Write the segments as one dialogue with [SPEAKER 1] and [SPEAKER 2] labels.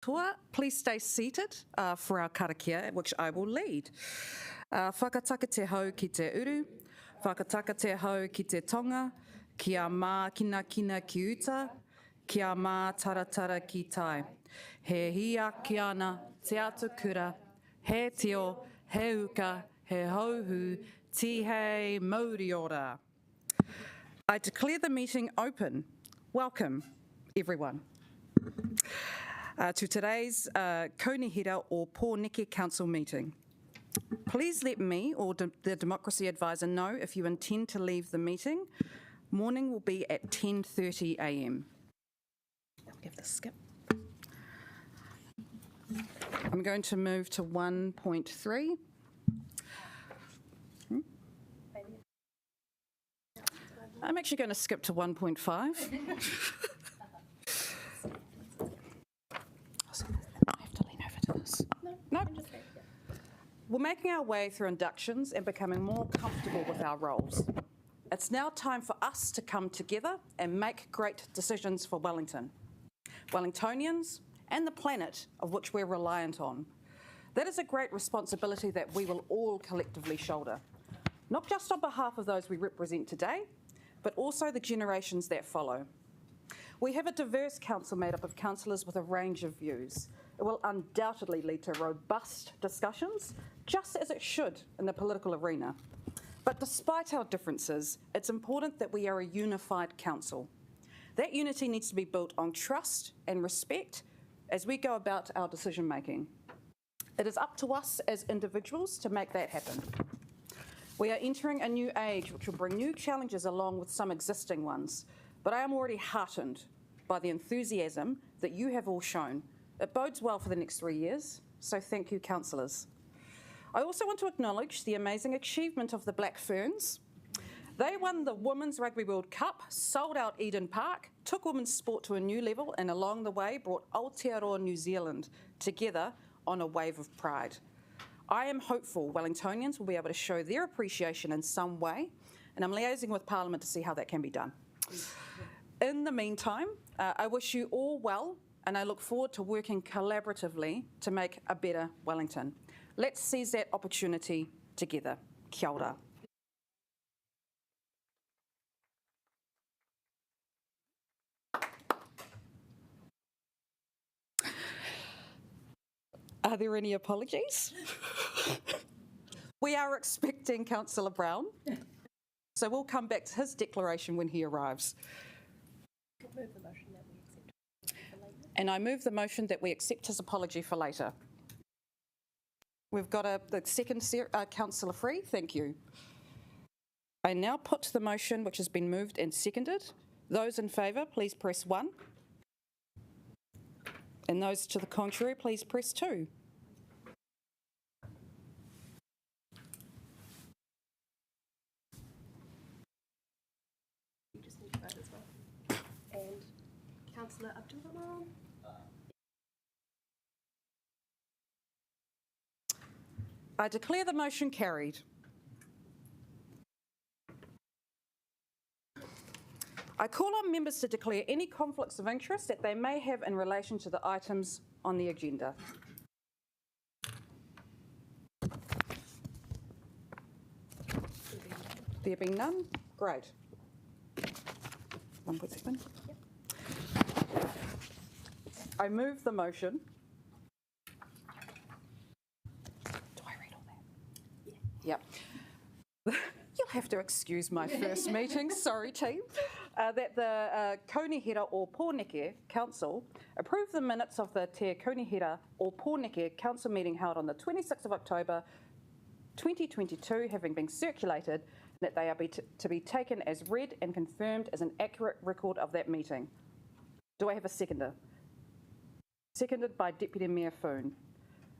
[SPEAKER 1] katoa. Please stay seated for our karakia, which I will lead. Whakataka te hau ki te uru, whakataka te hau ki te tonga, kia mā kina kina ki uta, kia mā taratara ki tai. He hia ki ana, te atu kura, he teo, he uka, he hauhu, tihei mauri ora. I declare the meeting open. Welcome, everyone, to today's Kaunihera or Pōneke Council meeting. Please let me or the Democracy Advisor know if you intend to leave the meeting. Morning will be at 10:30 a.m. I'll give this a skip. I'm going to move to 1.3. I'm actually going to skip to 1.5. I have to lean over to this. No. We're making our way through inductions and becoming more comfortable with our roles. It's now time for us to come together and make great decisions for Wellington, Wellingtonians, and the planet of which we're reliant on. That is a great responsibility that we will all collectively shoulder, not just on behalf of those we represent today, but also the generations that follow. We have a diverse council made up of councillors with a range of views. It will undoubtedly lead to robust discussions, just as it should in the political arena. But despite our differences, it's important that we are a unified council. That unity needs to be built on trust and respect as we go about our decision making. It is up to us as individuals to make that happen. We are entering a new age which will bring new challenges along with some existing ones, but I am already heartened by the enthusiasm that you have all shown. It bodes well for the next 3 years, so thank you, councillors. I also want to acknowledge the amazing achievement of the Black Ferns. They won the Women's Rugby World Cup, sold out Eden Park, took women's sport to a new level, and along the way brought Aotearoa New Zealand together on a wave of pride. I am hopeful Wellingtonians will be able to show their appreciation in some way, and I'm liaising with Parliament to see how that can be done. In the meantime, I wish you all well, and I look forward to working collaboratively to make a better Wellington. Let's seize that opportunity together. Kia ora. Are there any apologies? We are expecting Councillor Brown, so we'll come back to his declaration when he arrives. And I move the motion that we accept his apology for later. We've got the second, Councillor Free, thank you. I now put the motion which has been moved and seconded. Those in favour, please press 1. And those to the contrary, please press 2.
[SPEAKER 2] You just need to vote as well. And Councillor Abdul-Rahman.
[SPEAKER 1] I declare the motion carried. I call on members to declare any conflicts of interest that they may have in relation to the items on the agenda. There being none? Great. 1.7. Yep. I move the motion. Do I read all that? Yeah. Yep. You'll have to excuse my first meeting, sorry team. That the Kaunihera or Pōneke Council approve the minutes of the Te Kaunihera or Pōneke Council meeting held on the 26th of October 2022, having been circulated, that they are to be taken as read and confirmed as an accurate record of that meeting. Do I have a seconder? Seconded by Deputy Mayor Foon.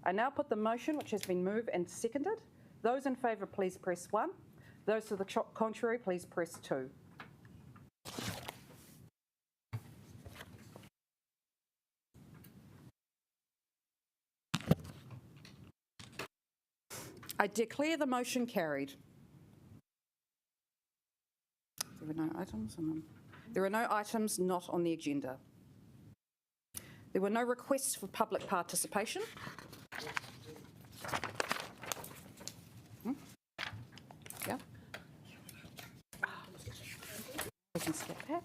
[SPEAKER 1] I now put the motion which has been moved and seconded. Those in favour, please press 1. Those to the contrary, please press 2. I declare the motion carried. There are no items not on the agenda. There were no requests for public participation. Yeah. We can skip that.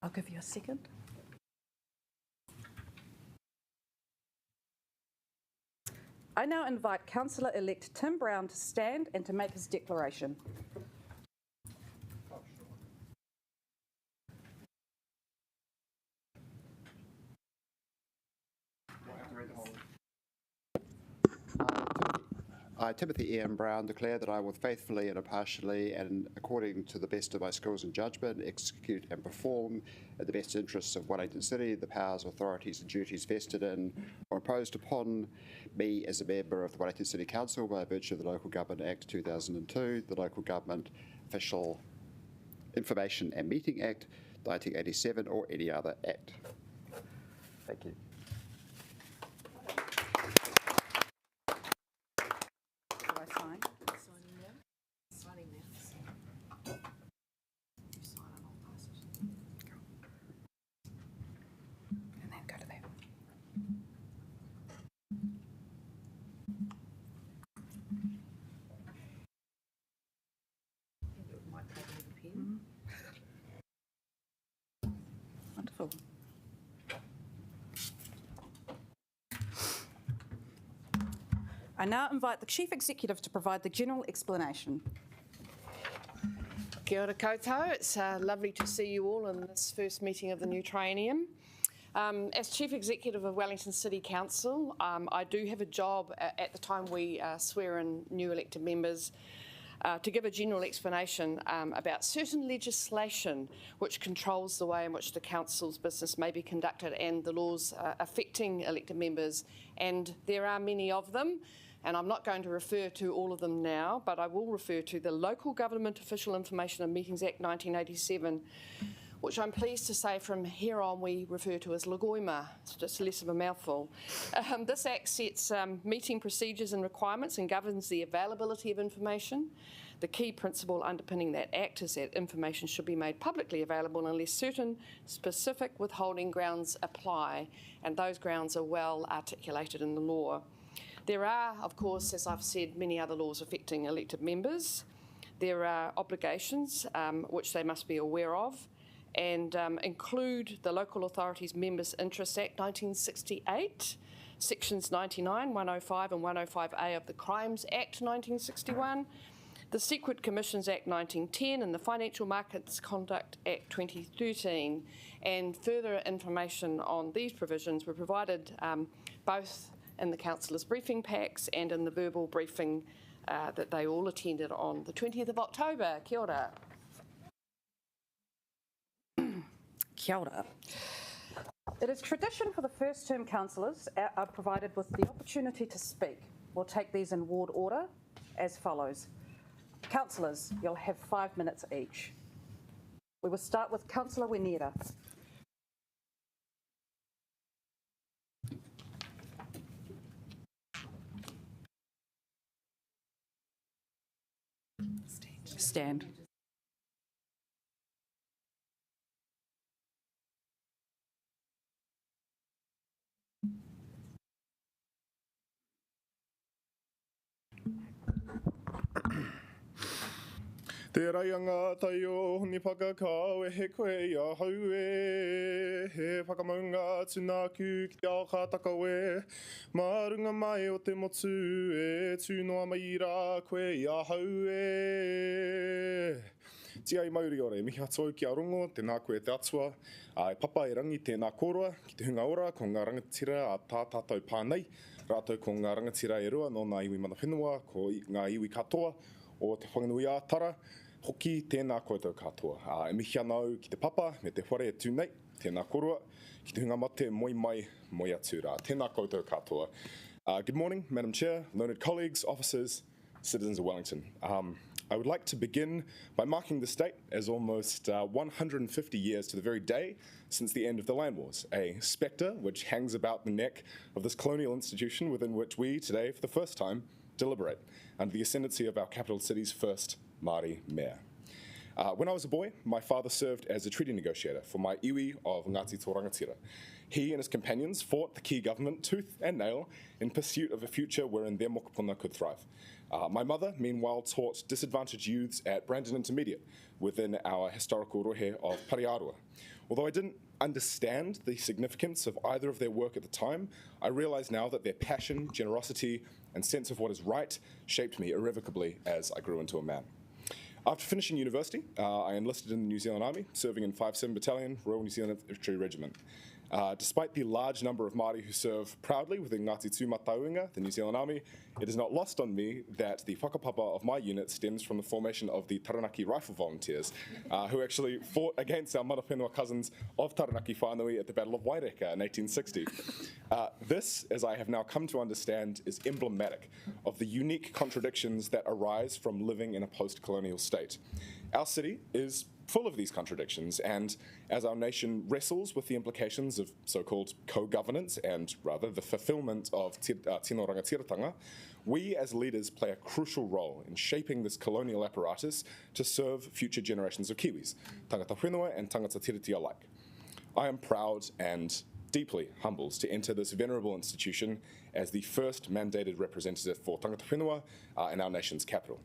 [SPEAKER 1] I'll give you a second. I now invite Councillor-elect Tim Brown to stand and to make his declaration.
[SPEAKER 3] I, Timothy Ian Brown, declare that I will faithfully and impartially and according to the best of my skills and judgment execute and perform in the best interests of Wellington City the powers, authorities and duties vested in or imposed upon me as a member of the Wellington City Council by virtue of the Local Government Act 2002, the Local Government Official Information and Meeting Act 1987 or any other act. Thank you.
[SPEAKER 1] Wonderful. I now invite the Chief Executive to provide the general explanation.
[SPEAKER 4] Kia ora koutou. It's lovely to see you all in this first meeting of the new triennium. As Chief Executive of Wellington City Council, I do have a job at the time we swear in new elected members to give a general explanation about certain legislation which controls the way in which the council's business may be conducted and the laws affecting elected members, and there are many of them. And I'm not going to refer to all of them now, but I will refer to the Local Government Official Information and Meetings Act 1987, which I'm pleased to say from here on we refer to as Lagoima. It's just less of a mouthful. This Act sets meeting procedures and requirements and governs the availability of information. The key principle underpinning that Act is that information should be made publicly available unless certain specific withholding grounds apply, and those grounds are well articulated in the law. There are, of course, as I've said, many other laws affecting elected members. There are obligations which they must be aware of, and include the Local Authorities Members' Interests Act 1968, Sections 99, 105 and 105A of the Crimes Act 1961, the Secret Commissions Act 1910 and the Financial Markets Conduct Act 2013, and further information on these provisions were provided both in the councillors' briefing packs and in the verbal briefing that they all attended on the 20th of October. Kia ora.
[SPEAKER 1] Kia ora. It is tradition for the first-term councillors are provided with the opportunity to speak. We'll take these in ward order as follows. Councillors, you'll have 5 minutes each. We will start with Councillor Kaunihera. Stand.
[SPEAKER 5] Te raianga tai o honi whakakau e he koe ia hau e. He whakamaunga tūnāku ki te ao kātakau e. Mārunga mai o te motu e. Tūnoa mai rā koe ia hau e. Tia i mauri ore, mihi atou ki a rongo, tēnā koe te atua. E papa e rangi tēnā koroa, ki te hunga ora, ko ngā rangatira a tā tātou pānei. Rātou ko ngā rangatira e rua, no ngā iwi mana whenua, ko ngā iwi katoa, o te whanganui ātara, hoki tēnā koutou katoa. E mihi anau ki te papa, me te whare e tūnei, tēnā koroa, ki te hunga mate moi mai, moi atu rā. Tēnā koutou katoa. Good morning, Madam Chair, learned colleagues, officers, citizens of Wellington. I would like to begin by marking this date as almost 150 years to the very day since the end of the Land Wars, a spectre which hangs about the neck of this colonial institution within which we today, for the first time, deliberate under the ascendancy of our capital city's first Māori mayor. When I was a boy, my father served as a treaty negotiator for my iwi of Ngāti Tō Rangatira. He and his companions fought the key government tooth and nail in pursuit of a future wherein their mokopuna could thrive. My mother, meanwhile, taught disadvantaged youths at Brandon Intermediate within our historical rohe of Pariarua. Although I didn't understand the significance of either of their work at the time, I realise now that their passion, generosity, and sense of what is right shaped me irrevocably as I grew into a man. After finishing university, I enlisted in the New Zealand Army, serving in 5-7 Battalion, Royal New Zealand Infantry Regiment. Despite the large number of Māori who serve proudly within Ngāti Tūmatauenga, the New Zealand Army, it is not lost on me that the whakapapa of my unit stems from the formation of the Taranaki Rifle Volunteers, who actually fought against our mana whenua cousins of Taranaki Whānui at the Battle of Waireka in 1860. This, as I have now come to understand, is emblematic of the unique contradictions that arise from living in a post-colonial state. Our city is full of these contradictions, and as our nation wrestles with the implications of so-called co-governance and rather the fulfillment of tino rangatiratanga, we as leaders play a crucial role in shaping this colonial apparatus to serve future generations of Kiwis, tangata whenua and tangata tiriti alike. I am proud and deeply humbled to enter this venerable institution as the first mandated representative for tangata whenua in our nation's capital.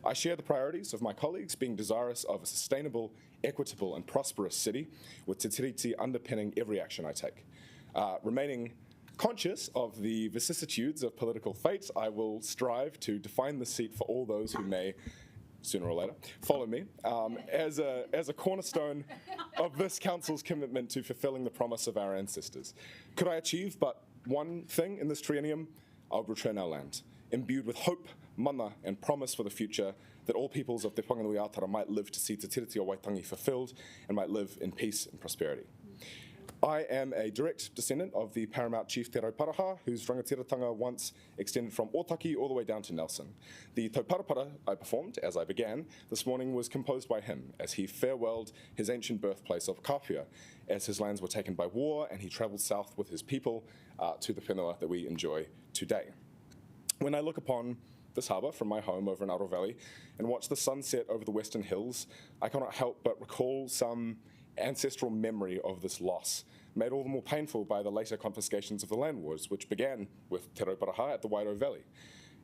[SPEAKER 5] I share the priorities of my colleagues, being desirous of a sustainable, equitable and prosperous city with te tiriti underpinning every action I take. Remaining conscious of the vicissitudes of political fate, I will strive to define the seat for all those who may, sooner or later, follow me, as a cornerstone of this council's commitment to fulfilling the promise of our ancestors. Could I achieve but one thing in this triennium? I would return our land, imbued with hope, mana and promise for the future, that all peoples of Te Whanganui Ātara might live to see Te Tiriti o Waitangi fulfilled and might live in peace and prosperity. I am a direct descendant of the paramount chief Te Rauparaha, whose rangatiratanga once extended from Otaki all the way down to Nelson. The tauparapara I performed, as I began, this morning was composed by him, as he farewelled his ancient birthplace of Kapia, as his lands were taken by war and he travelled south with his people to the whenua that we enjoy today. When I look upon this harbour from my home over in Inaugural Valley and watch the sunset over the western hills, I cannot help but recall some ancestral memory of this loss, made all the more painful by the later confiscations of the land wars, which began with Te Rauparaha at the Wairau Valley.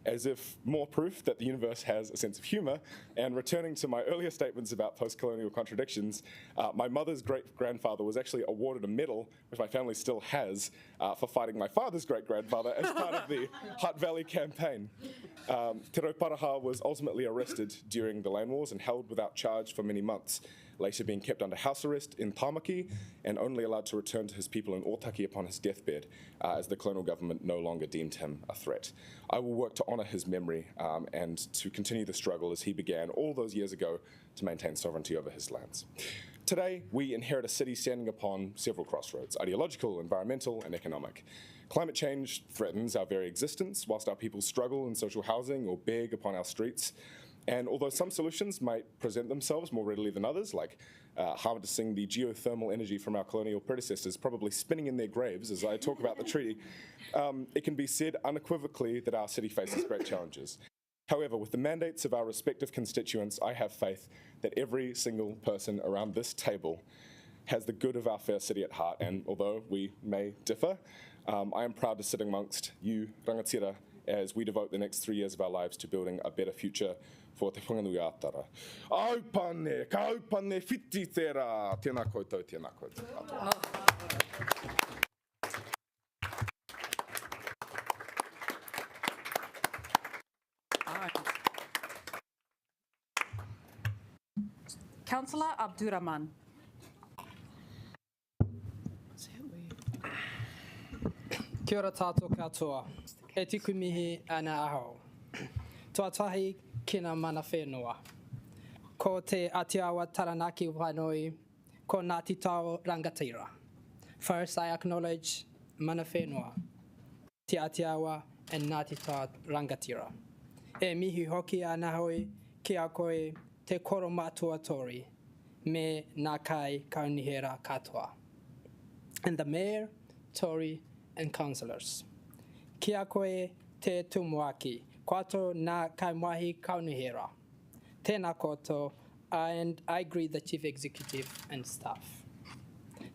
[SPEAKER 5] As if more proof that the universe has a sense of humour, and returning to my earlier statements about post-colonial contradictions, my mother's great-grandfather was actually awarded a medal, which my family still has, for fighting my father's great-grandfather as part of the Hutt Valley campaign. Te Rauparaha was ultimately arrested during the land wars and held without charge for many months, later being kept under house arrest in Tāmaki and only allowed to return to his people in Otaki upon his deathbed, as the colonial government no longer deemed him a threat. I will work to honour his memory and to continue the struggle as he began all those years ago to maintain sovereignty over his lands. Today, we inherit a city standing upon several crossroads: ideological, environmental, and economic. Climate change threatens our very existence, whilst our people struggle in social housing or beg upon our streets. And although some solutions might present themselves more readily than others, like harnessing the geothermal energy from our colonial predecessors, probably spinning in their graves as I talk about the treaty, it can be said unequivocally that our city faces great challenges. However, with the mandates of our respective constituents, I have faith that every single person around this table has the good of our fair city at heart, and although we may differ, I am proud to sit amongst you, rangatira, as we devote the next 3 years of our lives to building a better future for Te Whanganui Ātara. Aupane, ka aupane whiti tērā, tēnā koutou, tēnā koutou.
[SPEAKER 1] Councillor Abdurrahman.
[SPEAKER 6] Kia ora tātou katoa. E tiku mihi ana aho. Tuatahi kina mana whenua. Ko te Atiawa Taranaki Whanui, ko Ngāti Tō Rangatira. First, I acknowledge mana whenua, te Atiawa and Ngāti Tō Rangatira. E mihi hoki ana hoi ki a koe te koro matua tori me nā kai Kaunihera katoa. And the mayor, Tory, and councillors. Kia koe te tumuaki, koutou nā kai mahi Kaunihera. Tēnā koutou, and I greet the Chief Executive and staff.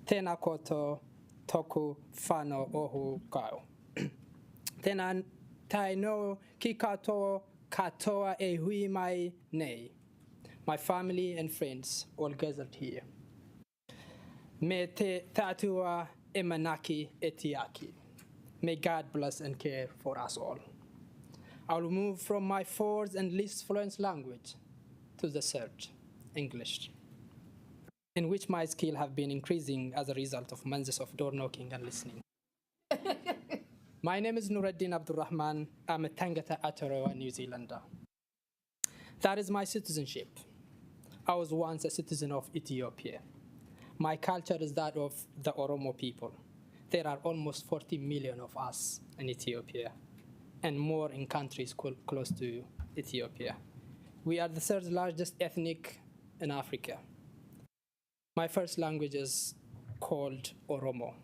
[SPEAKER 6] Tēnā koutou, toku whānau ohu kau. Tēnā taino ki katoa e hui mai nei. My family and friends all gathered here. Me te tātua e manaki e tiaki. May God bless and care for us all. I will move from my fourth and least fluent language to the third, English, in which my skill have been increasing as a result of months of door knocking and listening. My name is Nuruddin Abdurrahman. I'm a Tangata Aotearoa New Zealander. That is my citizenship. I was once a citizen of Ethiopia. My culture is that of the Oromo people. There are almost 40 million of us in Ethiopia, and more in countries close to Ethiopia. We are the third largest ethnic in Africa. My first language is called Oromo.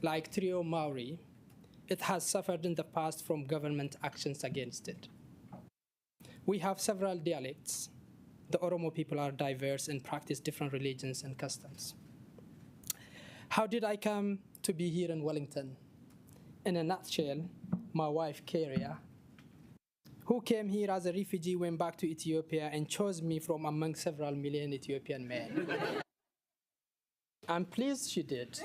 [SPEAKER 6] Like Trio Maori, it has suffered in the past from government actions against it. We have several dialects. The Oromo people are diverse and practice different religions and customs. How did I come to be here in Wellington? In a nutshell, my wife, Keria, who came here as a refugee, went back to Ethiopia and chose me from among several million Ethiopian men. I'm pleased she did,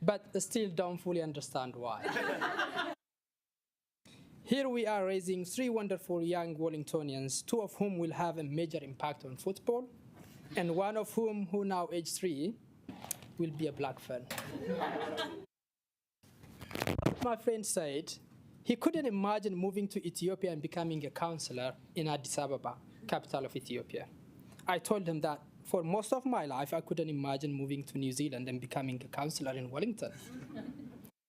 [SPEAKER 6] but still don't fully understand why. Here we are raising 3 wonderful young Wellingtonians, 2 of whom will have a major impact on football, and 1 of whom, who now age 3, will be a black fan. My friend said he couldn't imagine moving to Ethiopia and becoming a councillor in Addis Ababa, capital of Ethiopia. I told him that for most of my life, I couldn't imagine moving to New Zealand and becoming a councillor in Wellington.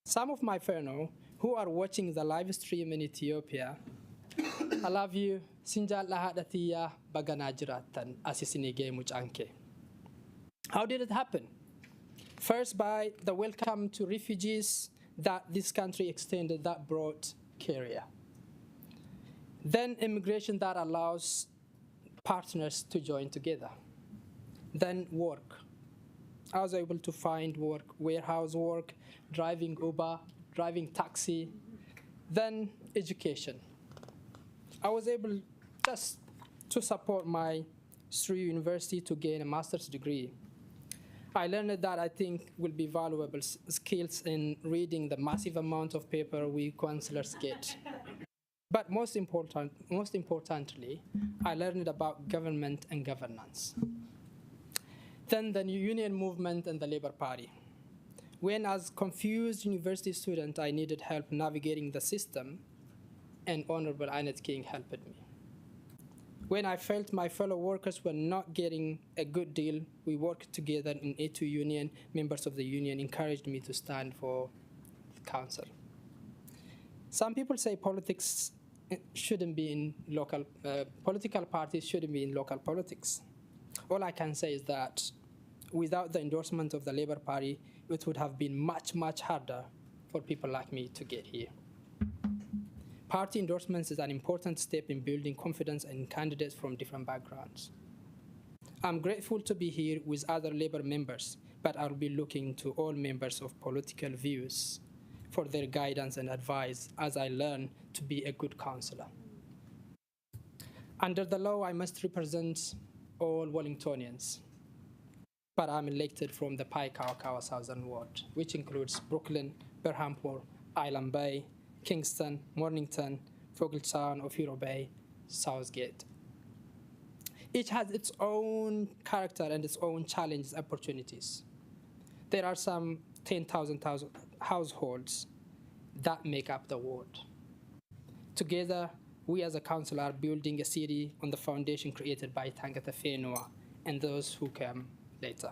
[SPEAKER 6] Some of my whānau who are watching the live stream in Ethiopia, I love you. Sinjal lahadatia bagana jiratan asisinige muchanke. How did it happen? First, by the welcome to refugees that this country extended that brought career. Then immigration that allows partners to join together. Then work. I was able to find work, warehouse work, driving Uber, driving taxi. Then education. I was able just to support my through university to gain a master's degree. I learned that I think will be valuable skills in reading the massive amount of paper we councillors get. But most importantly, I learned about government and governance. Then the new union movement and the Labour Party. When as confused university student, I needed help navigating the system, and Honourable Annette King helped me. When I felt my fellow workers were not getting a good deal, we worked together in A2 union. Members of the union encouraged me to stand for the council. Some people say politics shouldn't be in local, political parties shouldn't be in local politics. All I can say is that without the endorsement of the Labour Party, it would have been much, much harder for people like me to get here. Party endorsements is an important step in building confidence in candidates from different backgrounds. I'm grateful to be here with other Labour members, but I'll be looking to all members of political views for their guidance and advice as I learn to be a good councillor. Under the law, I must represent all Wellingtonians, but I'm elected from the Paikawakawa Southern Ward, which includes Brooklyn, Berhampur, Island Bay, Kingston, Mornington, Fogeltown, Ofiro Bay, Southgate. Each has its own character and its own challenges and opportunities. There are some 10,000 households that make up the ward. Together, we as a council are building a city on the foundation created by Tangata Whenua and those who came later.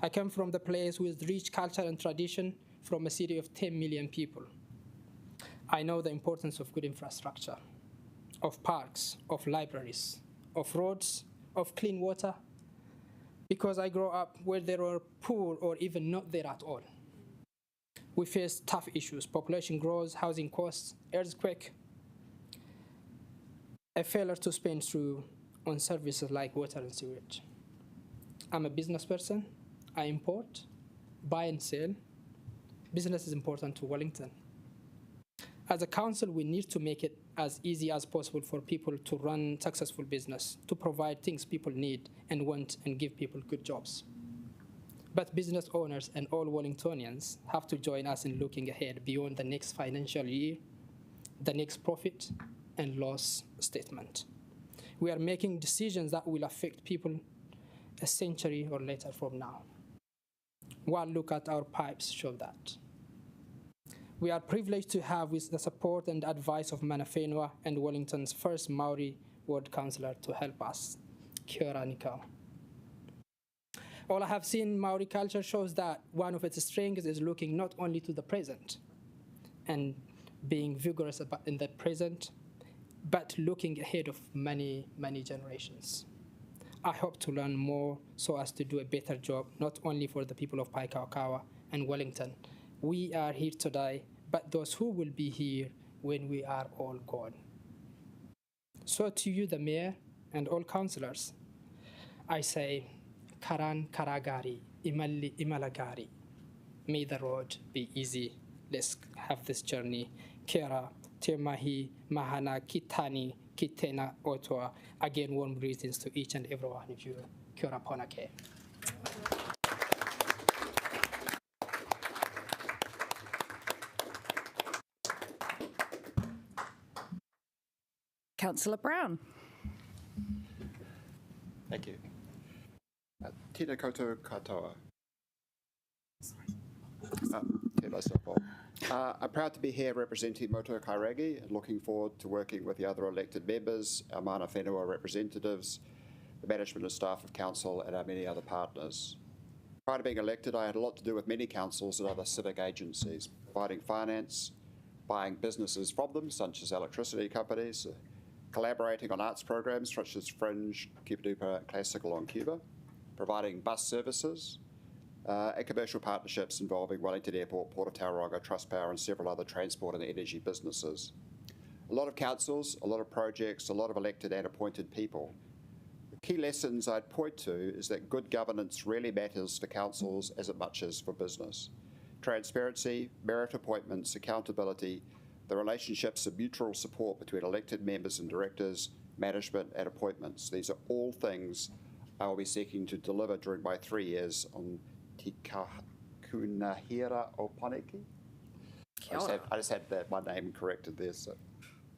[SPEAKER 6] I come from the place with rich culture and tradition from a city of 10 million people. I know the importance of good infrastructure, of parks, of libraries, of roads, of clean water, because I grew up where there were poor or even not there at all. We face tough issues: population growth, housing costs, earthquake, a failure to spend through on services like water and sewage. I'm a business person. I import, buy and sell. Business is important to Wellington. As a council, we need to make it as easy as possible for people to run successful business, to provide things people need and want and give people good jobs. But business owners and all Wellingtonians have to join us in looking ahead beyond the next financial year, the next profit and loss statement. We are making decisions that will affect people a century or later from now. One look at our pipes show that. We are privileged to have with the support and advice of Mana Whenua and Wellington's first Maori ward councillor to help us. Kia ora Nikau. All I have seen in Maori culture shows that one of its strengths is looking not only to the present and being vigorous in the present, but looking ahead of many, many generations. I hope to learn more so as to do a better job, not only for the people of Paikaukaua and Wellington. We are here today, but those who will be here when we are all gone. So to you, the mayor, and all councillors, I say, Karan Karagari, Imalli Imalagari. May the road be easy. Let's have this journey. Kia ora, te mahi, mahana, kitani, kitena, otoa. Again, warm greetings to each and every one of you. Kia ora, Pōneke.
[SPEAKER 1] Councillor Brown.
[SPEAKER 3] Thank you. Tēnā koutou katoa. Te masoko. I'm proud to be here representing Motu Kairagi and looking forward to working with the other elected members, our Mana Whenua representatives, the management and staff of council and our many other partners. Prior to being elected, I had a lot to do with many councils and other civic agencies, providing finance, buying businesses from them, such as electricity companies, collaborating on arts programs such as Fringe, Cuba Duper, Classical on Cuba, providing bus services, and commercial partnerships involving Wellington Airport, Port of Tauranga, Trustpower, and several other transport and energy businesses. A lot of councils, a lot of projects, a lot of elected and appointed people. The key lessons I'd point to is that good governance really matters for councils as much as for business. Transparency, merit appointments, accountability, the relationships of mutual support between elected members and directors, management and appointments. These are all things I will be seeking to deliver during my 3 years on Te Kaunihera o Pōneke. I just had my name corrected there. So.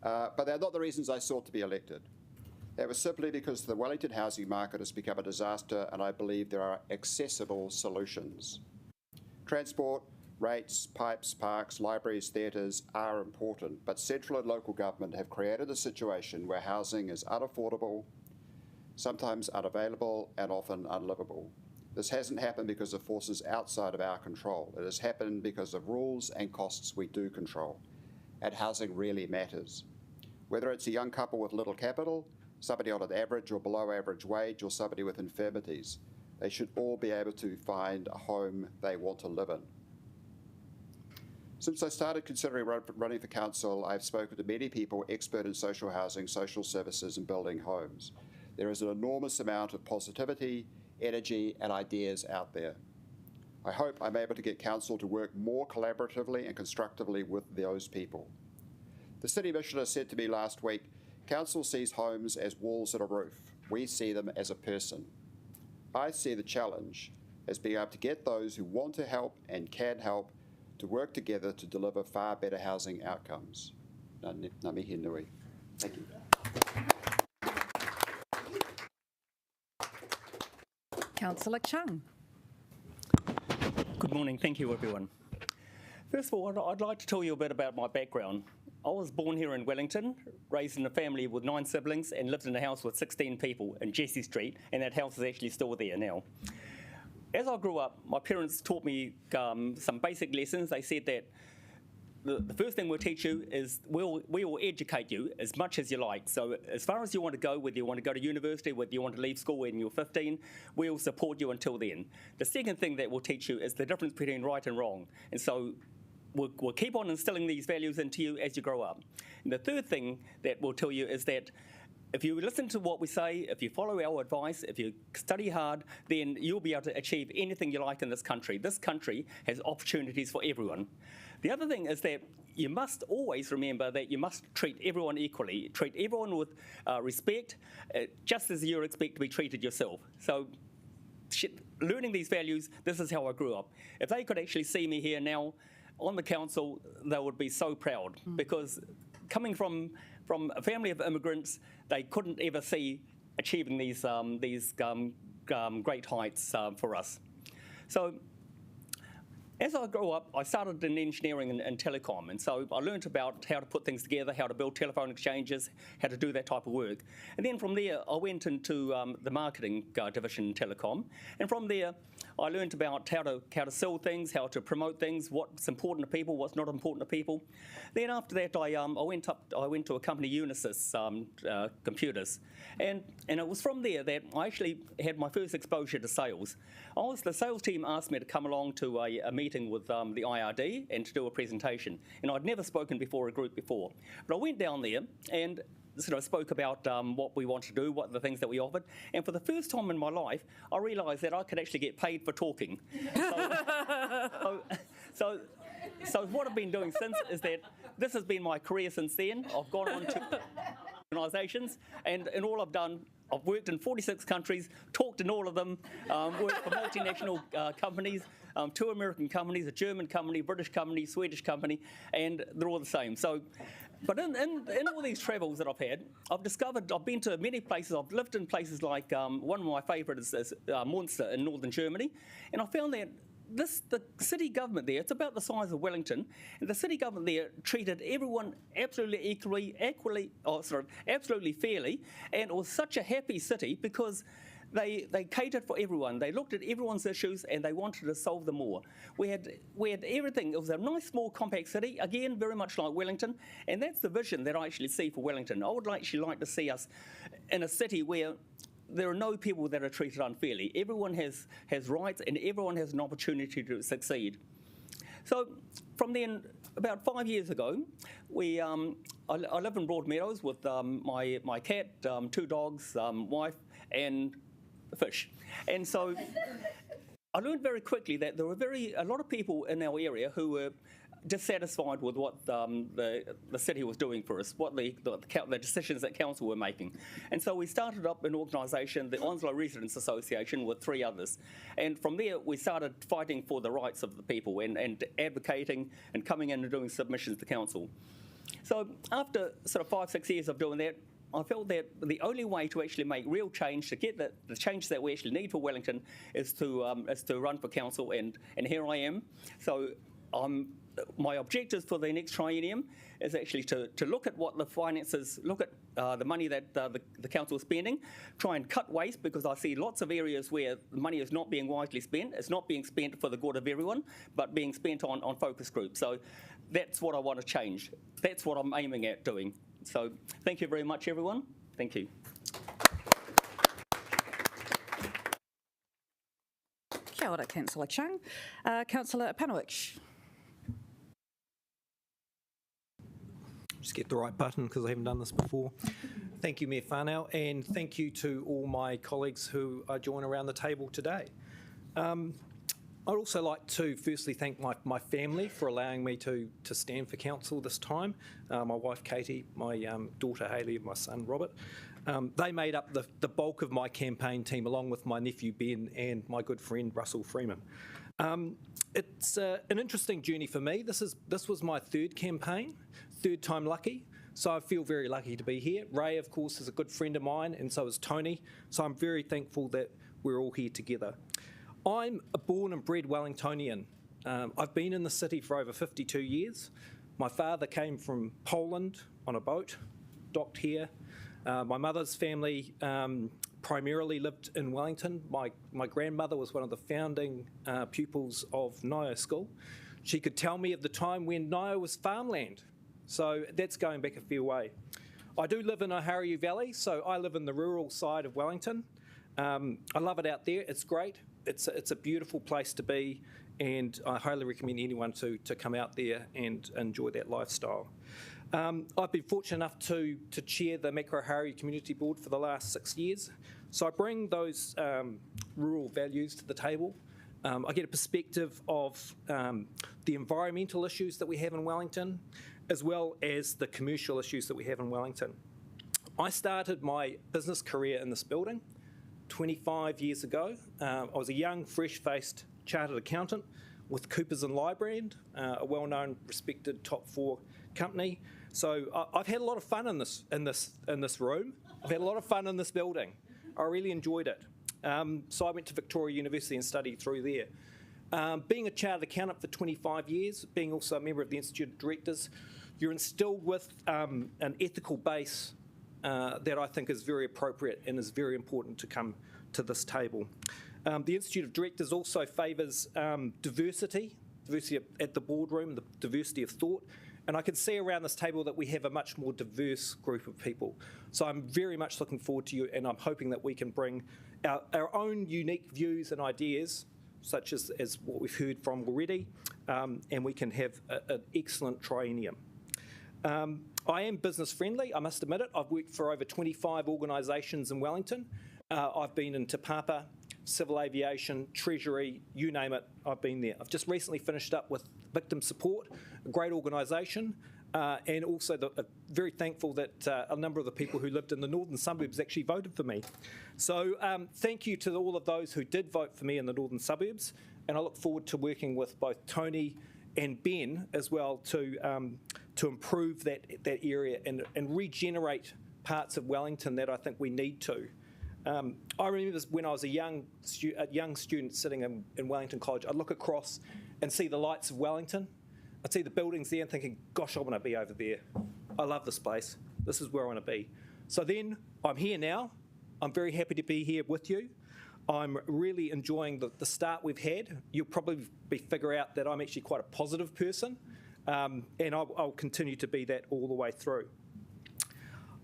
[SPEAKER 3] But they're not the reasons I sought to be elected. That was simply because the Wellington housing market has become a disaster and I believe there are accessible solutions. Transport, rates, pipes, parks, libraries, theatres are important, but central and local government have created a situation where housing is unaffordable, sometimes unavailable, and often unlivable. This hasn't happened because of forces outside of our control. It has happened because of rules and costs we do control, and housing really matters. Whether it's a young couple with little capital, somebody on an average or below average wage, or somebody with infirmities, they should all be able to find a home they want to live in. Since I started considering running for council, I've spoken to many people expert in social housing, social services and building homes. There is an enormous amount of positivity, energy and ideas out there. I hope I'm able to get council to work more collaboratively and constructively with those people. The City Missioner said to me last week, council sees homes as walls and a roof. We see them as a person. I see the challenge as being able to get those who want to help and can help to work together to deliver far better housing outcomes. Ngā mihi nui. Thank you.
[SPEAKER 1] Councillor Chung.
[SPEAKER 7] Good morning, thank you everyone. First of all, I'd like to tell you a bit about my background. I was born here in Wellington, raised in a family with 9 siblings and lived in a house with 16 people in Jessie Street, and that house is actually still there now. As I grew up, my parents taught me some basic lessons. They said that the first thing we'll teach you is we will educate you as much as you like. So as far as you want to go, whether you want to go to university, whether you want to leave school when you're 15, we'll support you until then. The second thing that we'll teach you is the difference between right and wrong. And so we'll keep on instilling these values into you as you grow up. And the third thing that we'll tell you is that if you listen to what we say, if you follow our advice, if you study hard, then you'll be able to achieve anything you like in this country. This country has opportunities for everyone. The other thing is that you must always remember that you must treat everyone equally, treat everyone with respect, just as you expect to be treated yourself. So learning these values, this is how I grew up. If they could actually see me here now on the council, they would be so proud, because coming from a family of immigrants, they couldn't ever see achieving these great heights for us. So as I grew up, I started in engineering and telecom, and so I learned about how to put things together, how to build telephone exchanges, how to do that type of work. And then from there, I went into the marketing division in telecom, and from there, I learned about how to sell things, how to promote things, what's important to people, what's not important to people. Then after that, I went to a company, Unisys Computers, and it was from there that I actually had my first exposure to sales. The sales team asked me to come along to a meeting with the IRD and to do a presentation, and I'd never spoken before a group before. But I went down there and sort of spoke about what we want to do, what the things that we offered, and for the first time in my life, I realised that I could actually get paid for talking. So what I've been doing since is that this has been my career since then. I've gone on to organisations, and all I've done, I've worked in 46 countries, talked in all of them, worked for multinational companies, 2 American companies, a German company, British company, Swedish company, and they're all the same. So, but in all these travels that I've had, I've discovered, I've been to many places. I've lived in places like, one of my favourites is Munster in northern Germany, and I found that the city government there, it's about the size of Wellington, and the city government there treated everyone absolutely absolutely fairly, and it was such a happy city because they catered for everyone. They looked at everyone's issues and they wanted to solve them all. We had everything. It was a nice, small, compact city, again, very much like Wellington, and that's the vision that I actually see for Wellington. I would actually like to see us in a city where there are no people that are treated unfairly. Everyone has rights and everyone has an opportunity to succeed. So from then, about 5 years ago, I live in Broadmeadows with my cat, 2 dogs, wife, and fish. And so I learned very quickly that there were a lot of people in our area who were dissatisfied with what the city was doing for us, what the decisions that council were making. And so we started up an organisation, the Onslow Residents Association, with 3 others. And from there, we started fighting for the rights of the people and advocating and coming in and doing submissions to council. So after sort of 5-6 years of doing that, I felt that the only way to actually make real change, to get the change that we actually need for Wellington, is to run for council, and here I am. So my objectives for the next triennium is actually to look at what the finances, look at the money that the council is spending, try and cut waste, because I see lots of areas where the money is not being wisely spent. It's not being spent for the good of everyone, but being spent on focus groups. So that's what I want to change. That's what I'm aiming at doing. So thank you very much, everyone. Thank you.
[SPEAKER 1] Kia ora, Councillor Chung. Councillor Panowicz.
[SPEAKER 8] Just get the right button because I haven't done this before. Thank you, Mayor Whanau, and thank you to all my colleagues who are joined around the table today. I'd also like to firstly thank my family for allowing me to stand for council this time. My wife Katie, my daughter Hayley, and my son Robert. They made up the bulk of my campaign team, along with my nephew Ben and my good friend Russell Freeman. It's an interesting journey for me. This was my 3rd campaign, 3rd time lucky, so I feel very lucky to be here. Ray, of course, is a good friend of mine, and so is Tony, so I'm very thankful that we're all here together. I'm a born and bred Wellingtonian. I've been in the city for over 52 years. My father came from Poland on a boat, docked here. My mother's family primarily lived in Wellington. My grandmother was one of the founding pupils of Ngaio School. She could tell me of the time when Ngaio was farmland. So that's going back a fair way. I do live in Oharu Valley, so I live in the rural side of Wellington. I love it out there. It's great. It's a beautiful place to be, and I highly recommend anyone to come out there and enjoy that lifestyle. I've been fortunate enough to chair the Makarahari Community Board for the last 6 years, so I bring those rural values to the table. I get a perspective of the environmental issues that we have in Wellington, as well as the commercial issues that we have in Wellington. I started my business career in this building 25 years ago. I was a young, fresh-faced chartered accountant with Coopers & Lybrand, a well-known, respected top 4 company. So I've had a lot of fun in this room. I've had a lot of fun in this building. I really enjoyed it. So I went to Victoria University and studied through there. Being a chartered accountant for 25 years, being also a member of the Institute of Directors, you're instilled with an ethical base that I think is very appropriate and is very important to come to this table. The Institute of Directors also favours diversity at the boardroom, the diversity of thought, and I can see around this table that we have a much more diverse group of people. So I'm very much looking forward to you, and I'm hoping that we can bring our own unique views and ideas, such as what we've heard from already, and we can have an excellent triennium. I am business friendly, I must admit it. I've worked for over 25 organisations in Wellington. I've been in Te Papa, civil aviation, treasury, you name it, I've been there. I've just recently finished up with Victim Support, a great organisation, and also very thankful that a number of the people who lived in the northern suburbs actually voted for me. So thank you to all of those who did vote for me in the northern suburbs, and I look forward to working with both Tony and Ben as well to improve that area and regenerate parts of Wellington that I think we need to. I remember when I was a young student sitting in Wellington College, I'd look across and see the lights of Wellington. I'd see the buildings there and thinking, gosh, I want to be over there. I love this place. This is where I want to be. So then I'm here now. I'm very happy to be here with you. I'm really enjoying the start we've had. You'll probably figure out that I'm actually quite a positive person, and I'll continue to be that all the way through.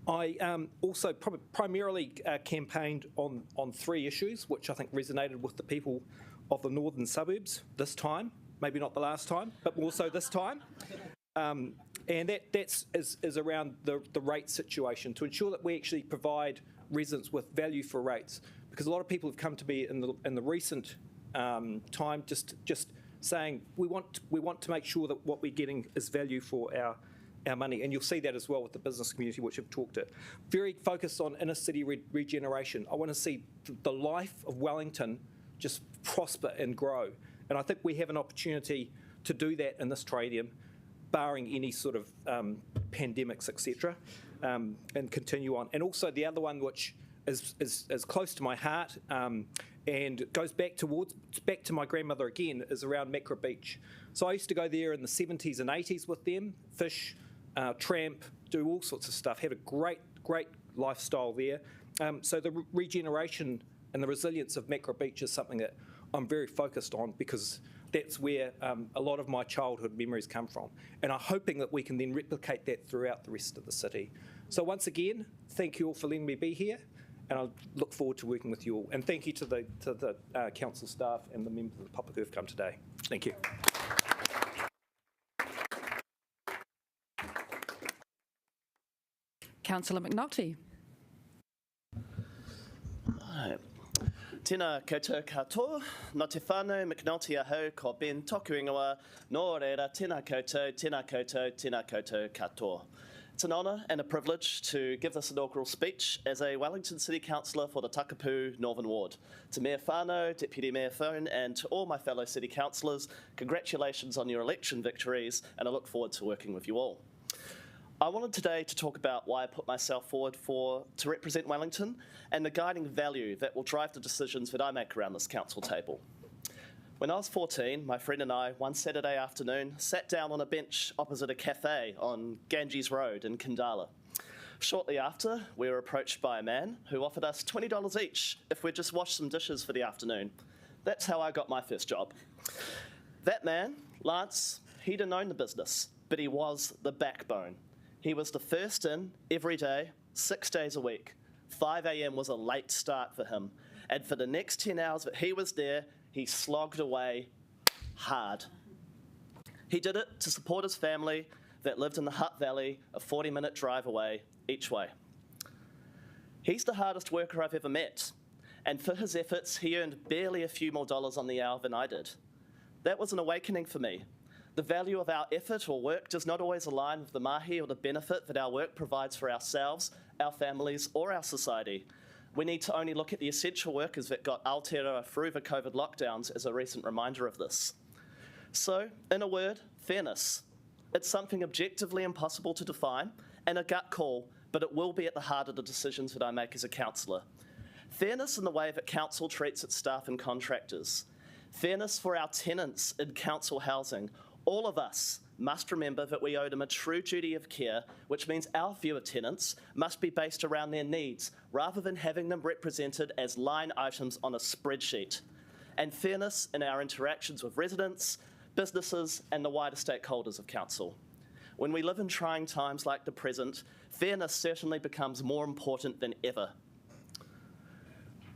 [SPEAKER 8] I also primarily campaigned on 3 issues, which I think resonated with the people of the northern suburbs this time. Maybe not the last time, but more so this time. And that is around the rate situation, to ensure that we actually provide residents with value for rates. Because a lot of people have come to me in the recent time just saying we want to make sure that what we're getting is value for our money, and you'll see that as well with the business community, which have talked it. Very focused on inner city regeneration. I want to see the life of Wellington just prosper and grow, and I think we have an opportunity to do that in this triennium, barring any sort of pandemics, etc., and continue on. And also the other one, which is close to my heart and goes back to my grandmother again, is around Macra Beach. So I used to go there in the 70s and 80s with them, fish, tramp, do all sorts of stuff, had a great lifestyle there. So the regeneration and the resilience of Macra Beach is something that I'm very focused on, because that's where a lot of my childhood memories come from. And I'm hoping that we can then replicate that throughout the rest of the city. So once again, thank you all for letting me be here, and I look forward to working with you all. And thank you to the council staff and the members of the public who have come today. Thank you.
[SPEAKER 1] Councillor McNulty.
[SPEAKER 9] Tēnā koutou katoa, nā te whānau McNulty ahau ko Ben toku ingoa, nō reira tēnā koutou katoa. It's an honour and a privilege to give this inaugural speech as a Wellington City Councillor for the Takapū Northern Ward. To Mayor Whānau, Deputy Mayor Thone, and to all my fellow City Councillors, congratulations on your election victories, and I look forward to working with you all. I wanted today to talk about why I put myself forward to represent Wellington and the guiding value that will drive the decisions that I make around this council table. When I was 14, my friend and I, one Saturday afternoon, sat down on a bench opposite a cafe on Ganges Road in Kandala. Shortly after, we were approached by a man who offered us $20 each if we'd just wash some dishes for the afternoon. That's how I got my first job. That man, Lance, he didn't own the business, but he was the backbone. He was the first in every day, 6 days a week. 5 a.m. was a late start for him. And for the next 10 hours that he was there, he slogged away hard. He did it to support his family that lived in the Hutt Valley, a 40-minute drive away each way. He's the hardest worker I've ever met, and for his efforts, he earned barely a few more dollars on the hour than I did. That was an awakening for me. The value of our effort or work does not always align with the mahi or the benefit that our work provides for ourselves, our families, or our society. We need to only look at the essential workers that got Aotearoa through the COVID lockdowns as a recent reminder of this. So, in a word, fairness. It's something objectively impossible to define and a gut call, but it will be at the heart of the decisions that I make as a councillor. Fairness in the way that council treats its staff and contractors. Fairness for our tenants in council housing. All of us must remember that we owe them a true duty of care, which means our view of tenants must be based around their needs, rather than having them represented as line items on a spreadsheet. And fairness in our interactions with residents, businesses, and the wider stakeholders of council. When we live in trying times like the present, fairness certainly becomes more important than ever.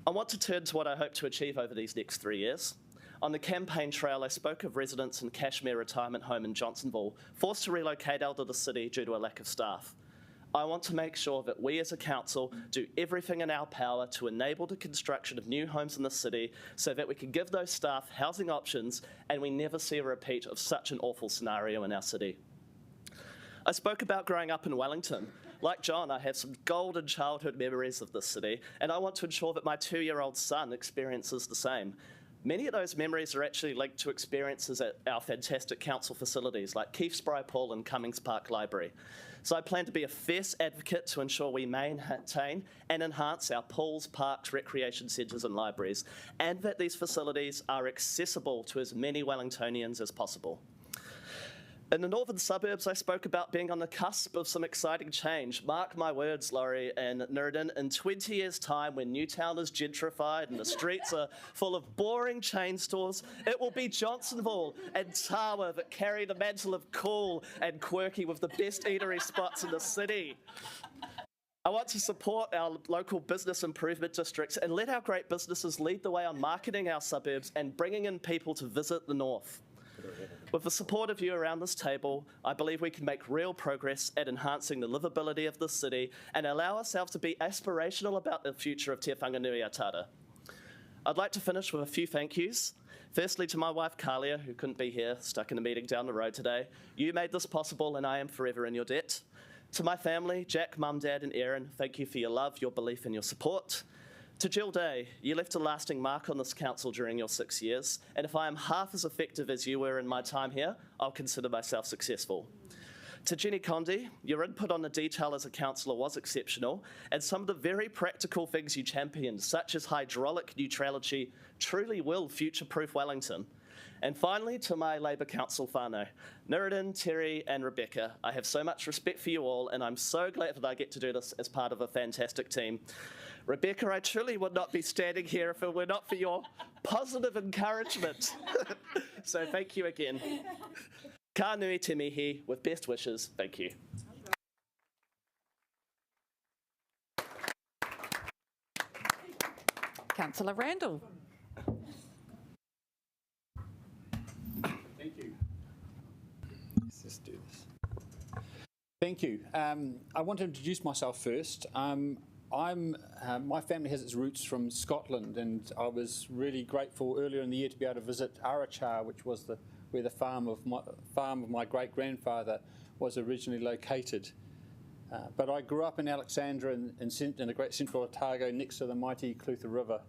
[SPEAKER 9] I want to turn to what I hope to achieve over these next 3 years. On the campaign trail, I spoke of residents in Cashmere Retirement Home in Johnsonville, forced to relocate out of the city due to a lack of staff. I want to make sure that we as a council do everything in our power to enable the construction of new homes in the city so that we can give those staff housing options and we never see a repeat of such an awful scenario in our city. I spoke about growing up in Wellington. Like John, I have some golden childhood memories of this city, and I want to ensure that my 2-year-old son experiences the same. Many of those memories are actually linked to experiences at our fantastic council facilities like Keith Spry Pool and Cummings Park Library. So I plan to be a fierce advocate to ensure we maintain and enhance our pools, parks, recreation centres and libraries, and that these facilities are accessible to as many Wellingtonians as possible. In the northern suburbs, I spoke about being on the cusp of some exciting change. Mark my words, Laurie and Nuridan, in 20 years' time, when Newtown is gentrified and the streets are full of boring chain stores, it will be Johnsonville and Tawa that carry the mantle of cool and quirky with the best eatery spots in the city. I want to support our local business improvement districts and let our great businesses lead the way on marketing our suburbs and bringing in people to visit the north. With the support of you around this table, I believe we can make real progress at enhancing the livability of this city and allow ourselves to be aspirational about the future of Te Whanganui Atara. I'd like to finish with a few thank yous. Firstly, to my wife, Kalia, who couldn't be here, stuck in a meeting down the road today. You made this possible and I am forever in your debt. To my family, Jack, Mum, Dad and Erin, thank you for your love, your belief and your support. To Jill Day, you left a lasting mark on this council during your 6 years, and if I am half as effective as you were in my time here, I'll consider myself successful. To Jenny Condi, your input on the detail as a councillor was exceptional, and some of the very practical things you championed, such as hydraulic neutrality, truly will future-proof Wellington. And finally, to my Labour Council whānau, Nuridan, Terry and Rebecca, I have so much respect for you all, and I'm so glad that I get to do this as part of a fantastic team. Rebecca, I truly would not be standing here if it were not for your positive encouragement. So thank you again. Ka nui te mihi, with best wishes, thank you.
[SPEAKER 1] Councillor Randall.
[SPEAKER 10] Thank you. Let's just do this. Thank you. I want to introduce myself first. My family has its roots from Scotland, and I was really grateful earlier in the year to be able to visit Arachar, which was where the farm of my great-grandfather was originally located. But I grew up in Alexandra in the Great Central Otago next to the mighty Clutha River.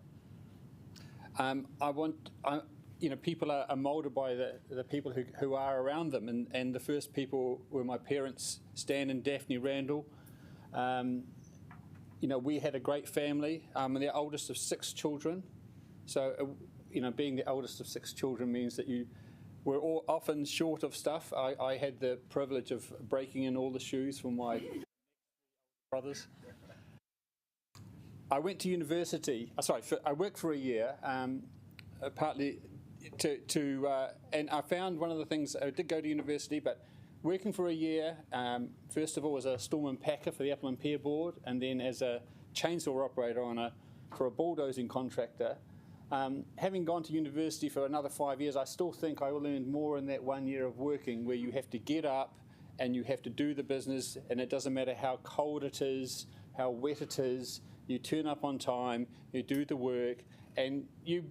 [SPEAKER 10] People are moulded by the people who are around them, and the first people were my parents, Stan and Daphne Randall. We had a great family. I'm the oldest of 6 children. So, being the oldest of 6 children means that we're all often short of stuff. I had the privilege of breaking in all the shoes from my brothers. I went to university. I worked for a year, partly and I found one of the things. I did go to university, but working for a year, first of all as a storm and packer for the Apple and Pear Board, and then as a chainsaw operator for a bulldozing contractor, Having gone to university for another 5 years, I still think I learned more in that 1 year of working, where you have to get up and you have to do the business, and it doesn't matter how cold it is, how wet it is, you turn up on time, you do the work, and you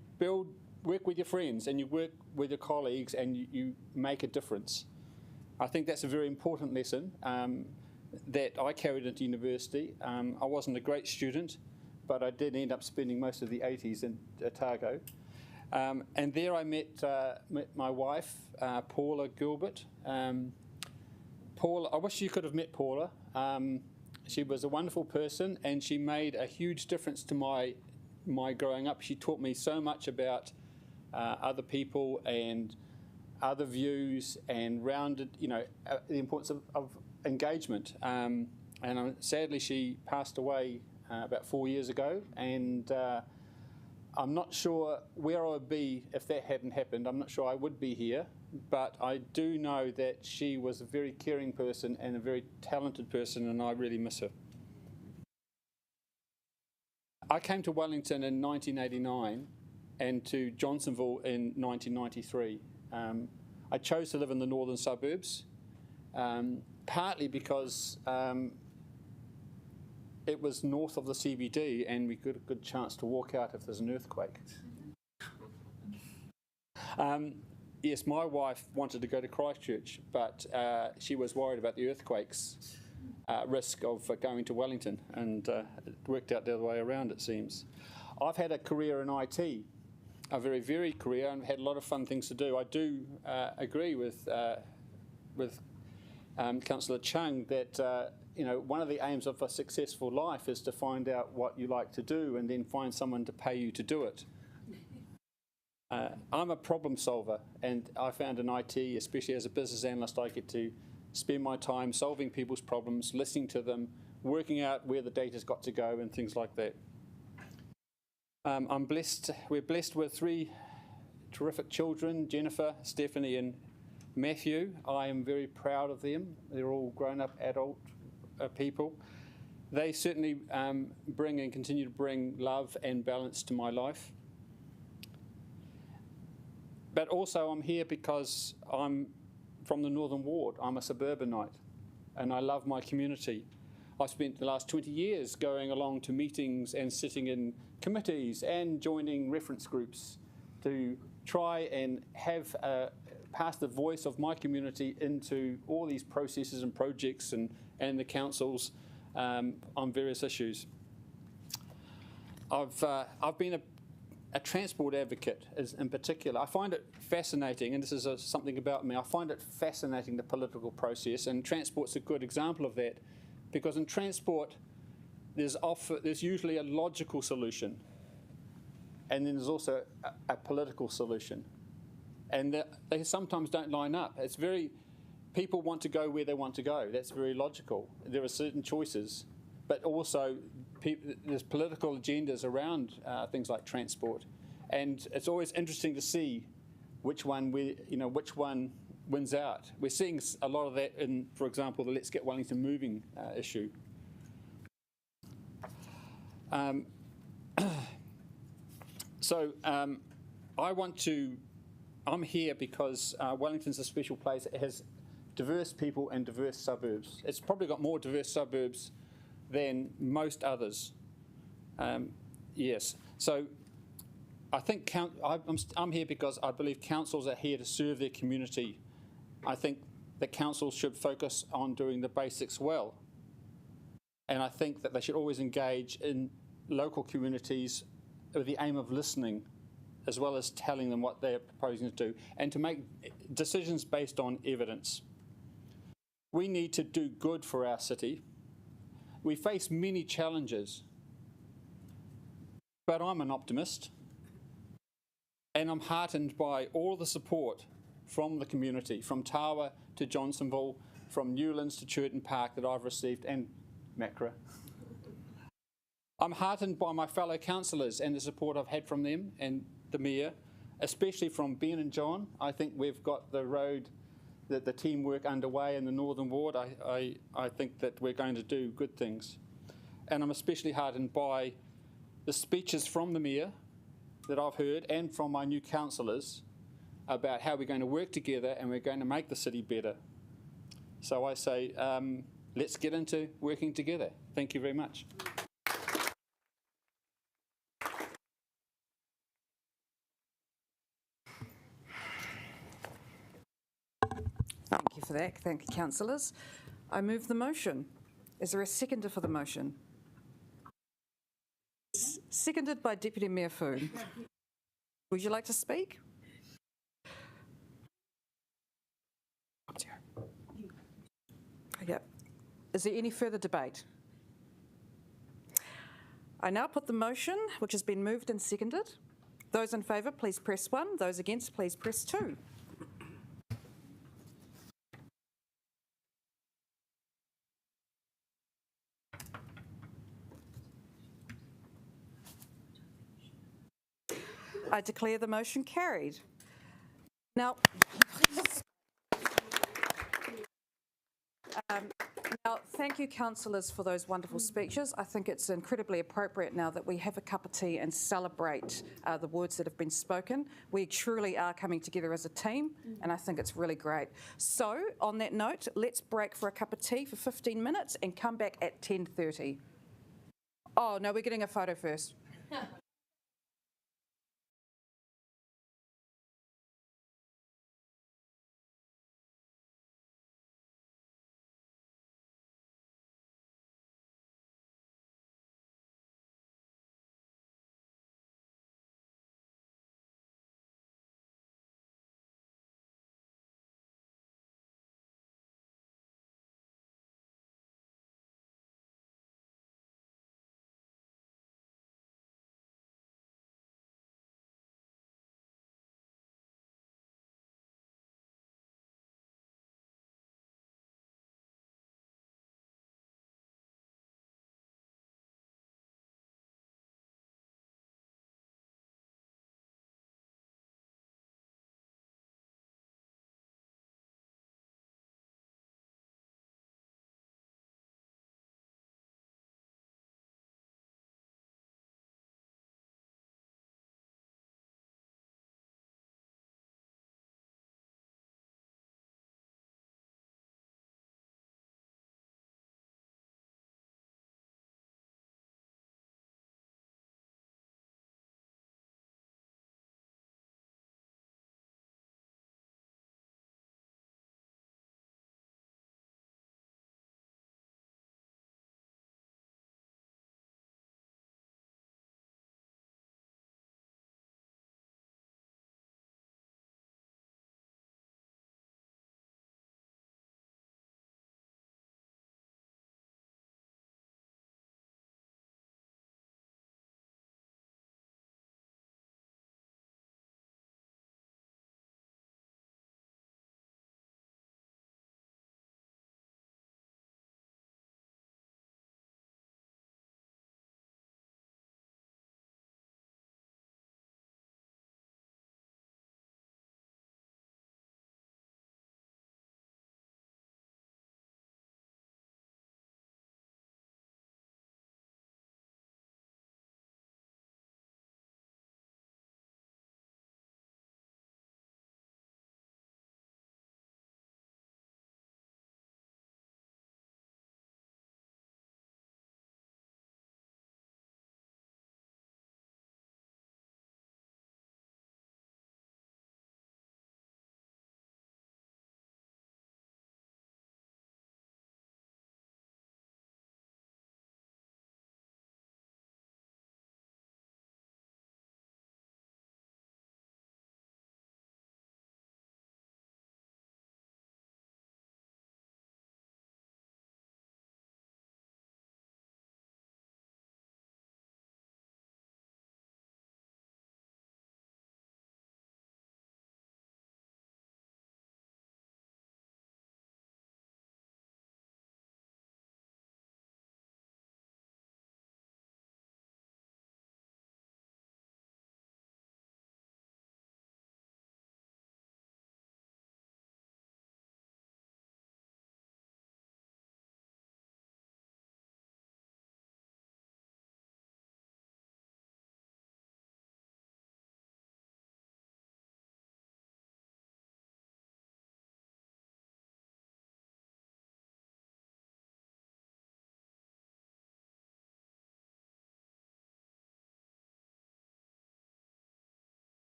[SPEAKER 10] work with your friends and you work with your colleagues, and you make a difference. I think that's a very important lesson that I carried into university. I wasn't a great student, but I did end up spending most of the 80s in Otago. And there I met my wife, Paula Gilbert. Paula, I wish you could have met Paula. She was a wonderful person, and she made a huge difference to my growing up. She taught me so much about other people and other views, and the importance of engagement. And sadly, she passed away about 4 years ago, and I'm not sure where I would be if that hadn't happened. I'm not sure I would be here, but I do know that she was a very caring person and a very talented person, and I really miss her. I came to Wellington in 1989 and to Johnsonville in 1993. I chose to live in the northern suburbs, partly because it was north of the CBD and we got a good chance to walk out if there's an earthquake. Yes, my wife wanted to go to Christchurch, but she was worried about the earthquakes risk of going to Wellington, and it worked out the other way around, it seems. I've had a career in IT, a very varied career, and had a lot of fun things to do. I do agree with Councillor Chung that one of the aims of a successful life is to find out what you like to do and then find someone to pay you to do it. I'm a problem solver, and I found in IT, especially as a business analyst, I get to spend my time solving people's problems, listening to them, working out where the data's got to go and things like that. We're blessed with 3 terrific children, Jennifer, Stephanie and Matthew. I am very proud of them. They're all grown-up adult people. They certainly bring and continue to bring love and balance to my life. But also I'm here because I'm from the Northern Ward. I'm a suburbanite and I love my community. I spent the last 20 years going along to meetings and sitting in committees and joining reference groups to try and have pass the voice of my community into all these processes and projects and the councils on various issues. I've been a transport advocate in particular. I find it fascinating, and this is something about me, I find it fascinating, the political process, and transport's a good example of that, because in transport there's usually a logical solution, and then there's also a political solution, and they sometimes don't line up. People want to go where they want to go. That's very logical. There are certain choices, but also there's political agendas around things like transport, and it's always interesting to see which one wins out. We're seeing a lot of that in, for example, the Let's Get Wellington Moving issue. I'm here because Wellington's a special place. It has diverse people and diverse suburbs. It's probably got more diverse suburbs than most others. Yes. So I think I'm here because I believe councils are here to serve their community. I think that councils should focus on doing the basics well. And I think that they should always engage in local communities with the aim of listening, as well as telling them what they're proposing to do, and to make decisions based on evidence. We need to do good for our city. We face many challenges, but I'm an optimist, and I'm heartened by all the support from the community, from Tawa to Johnsonville, from Newlands to Churton Park that I've received, and Macra. I'm heartened by my fellow councillors and the support I've had from them and the Mayor, especially from Ben and John. I think we've got the teamwork underway in the Northern Ward. I think that we're going to do good things. And I'm especially heartened by the speeches from the Mayor that I've heard and from my new councillors about how we're going to work together and we're going to make the city better. So I say, let's get into working together. Thank you very much.
[SPEAKER 1] Thank you for that. Thank you, councillors. I move the motion. Is there a seconder for the motion? Seconded by Deputy Mayor Foon. Would you like to speak? Yep. Is there any further debate? I now put the motion, which has been moved and seconded. Those in favour, please press 1. Those against, please press 2. I declare the motion carried. Now, thank you, councillors, for those wonderful speeches. I think it's incredibly appropriate now that we have a cup of tea and celebrate the words that have been spoken. We truly are coming together as a team, and I think it's really great. So, on that note, let's break for a cup of tea for 15 minutes and come back at 10:30. Oh, no, we're getting a photo first.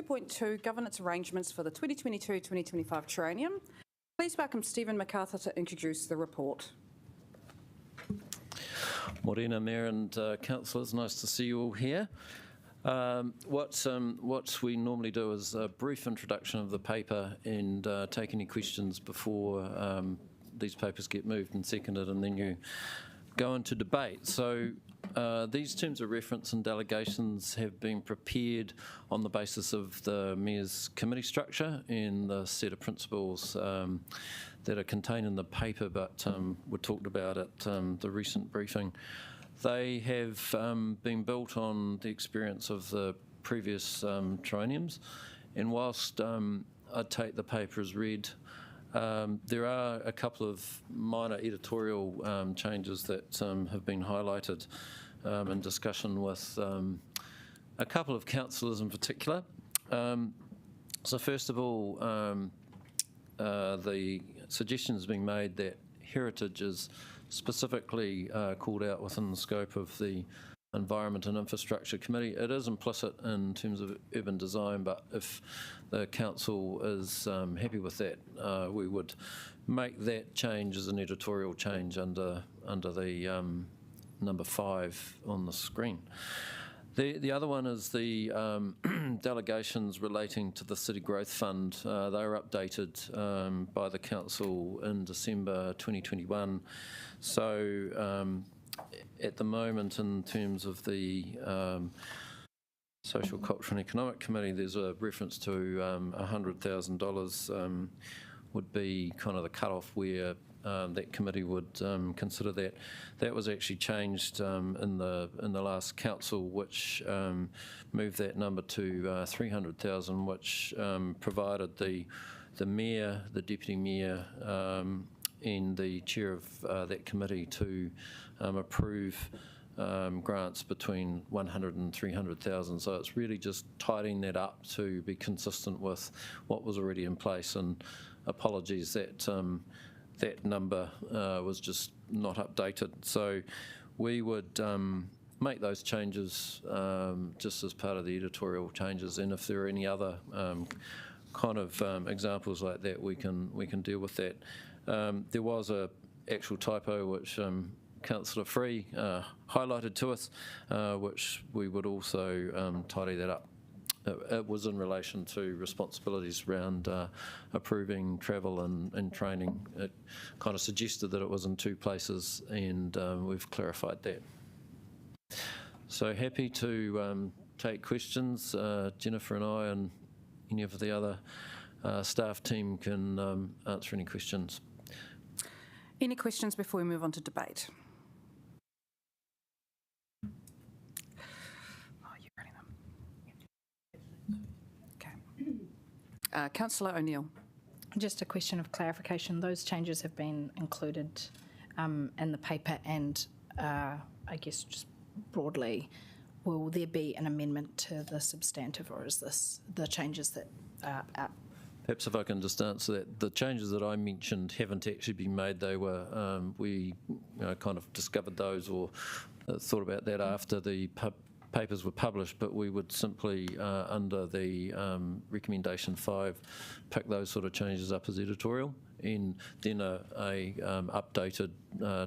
[SPEAKER 1] 2.2 Governance Arrangements for the 2022-2025 Triennium. Please welcome Stephen MacArthur to introduce the report.
[SPEAKER 11] Morena, Mayor and councillors, nice to see you all here. What we normally do is a brief introduction of the paper and take any questions before these papers get moved and seconded, and then you go into debate. So these terms of reference and delegations have been prepared on the basis of the Mayor's committee structure and the set of principles that are contained in the paper but were talked about at the recent briefing. They have been built on the experience of the previous trienniums, and whilst I'd take the paper as read, there are a couple of minor editorial changes that have been highlighted in discussion with a couple of councillors in particular. So first of all, the suggestion has been made that heritage is specifically called out within the scope of the Environment and Infrastructure Committee. It is implicit in terms of urban design, but if the council is happy with that, we would make that change as an editorial change under the number 5 on the screen. The other one is the delegations relating to the City Growth Fund. They were updated by the Council in December 2021. So at the moment, in terms of the Social, Cultural and Economic Committee, there's a reference to $100,000 would be kind of the cut-off where that committee would consider that. That was actually changed in the last council, which moved that number to $300,000, which provided the mayor, the deputy mayor, and the chair of that committee to approve grants between 100 and 300,000. So it's really just tidying that up to be consistent with what was already in place. And apologies that that number was just not updated. So we would make those changes just as part of the editorial changes, and if there are any other kind of examples like that, we can deal with that. There was a actual typo which Councillor Free highlighted to us, which we would also tidy that up. It was in relation to responsibilities around approving travel and training. It kind of suggested that it was in 2 places, and we've clarified that. So happy to take questions. Jennifer and I and any of the other staff team can answer any questions.
[SPEAKER 1] Any questions before we move on to debate? Councillor O'Neill.
[SPEAKER 12] Just a question of clarification. Those changes have been included in the paper, and I guess just broadly, will there be an amendment to the substantive, or is this the changes that are out?
[SPEAKER 11] Perhaps if I can just answer that. The changes that I mentioned haven't actually been made. They were, we kind of discovered those or thought about that after the papers were published, but we would simply, under the recommendation 5, pick those sort of changes up as editorial, and then a updated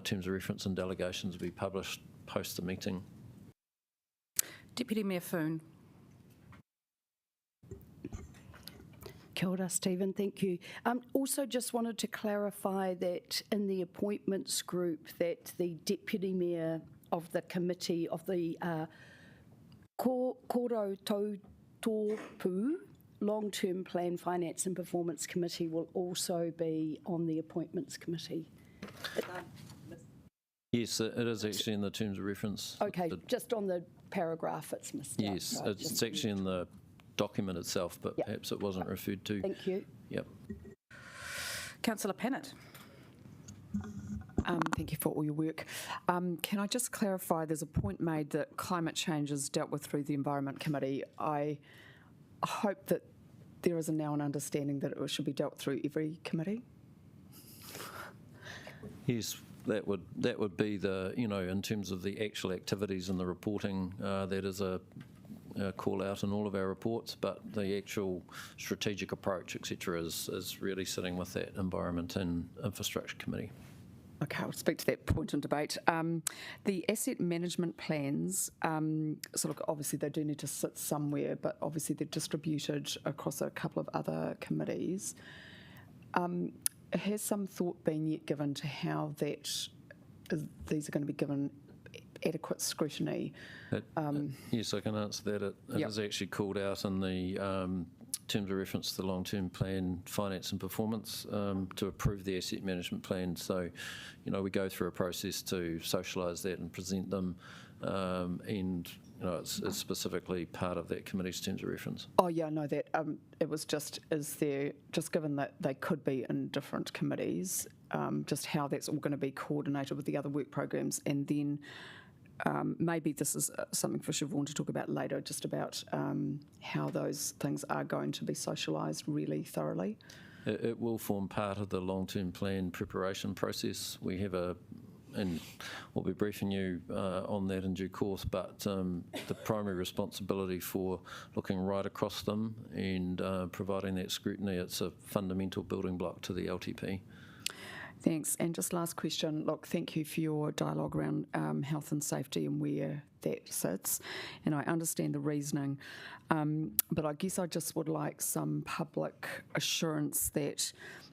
[SPEAKER 11] terms of reference and delegations will be published post the meeting.
[SPEAKER 1] Deputy Mayor Foon.
[SPEAKER 13] Kia ora, Stephen, thank you. Also just wanted to clarify that in the appointments group that the Deputy Mayor of the committee of the Koro Tōpū Long-Term Plan Finance and Performance Committee will also be on the appointments committee.
[SPEAKER 11] Yes, it is actually in the terms of reference.
[SPEAKER 13] Okay, just on the paragraph it's missed.
[SPEAKER 11] Yes,
[SPEAKER 13] out, so
[SPEAKER 11] it's actually in the document itself, but
[SPEAKER 13] yep.
[SPEAKER 11] Perhaps it wasn't referred to.
[SPEAKER 13] Thank you.
[SPEAKER 11] Yep.
[SPEAKER 1] Councillor Pennant.
[SPEAKER 14] Thank you for all your work. Can I just clarify, there's a point made that climate change is dealt with through the Environment Committee. I hope that there is now an understanding that it should be dealt through every committee.
[SPEAKER 11] Yes, that would be the, in terms of the actual activities and the reporting, that is a call out in all of our reports, but the actual strategic approach, etc., is really sitting with that Environment and Infrastructure Committee.
[SPEAKER 14] Okay, I'll speak to that point in debate. The asset management plans, sort of obviously they do need to sit somewhere, but obviously they're distributed across a couple of other committees. Has some thought been yet given to how these are going to be given adequate scrutiny?
[SPEAKER 11] Yes, I can answer that. It is actually called out in the terms of reference to the long-term plan, finance and performance, to approve the asset management plan. So, we go through a process to socialise that and present them, and it's specifically part of that committee's terms of reference.
[SPEAKER 14] Oh yeah, I know that. It was just given that they could be in different committees, just how that's all going to be coordinated with the other work programs, and then maybe this is something for Siobhan to talk about later, just about how those things are going to be socialised really thoroughly.
[SPEAKER 11] It will form part of the long-term plan preparation process. We have and we'll be briefing you on that in due course, but the primary responsibility for looking right across them and providing that scrutiny, it's a fundamental building block to the LTP.
[SPEAKER 14] Thanks. And just last question. Look, thank you for your dialogue around health and safety and where that sits. And I understand the reasoning, but I guess I just would like some public assurance that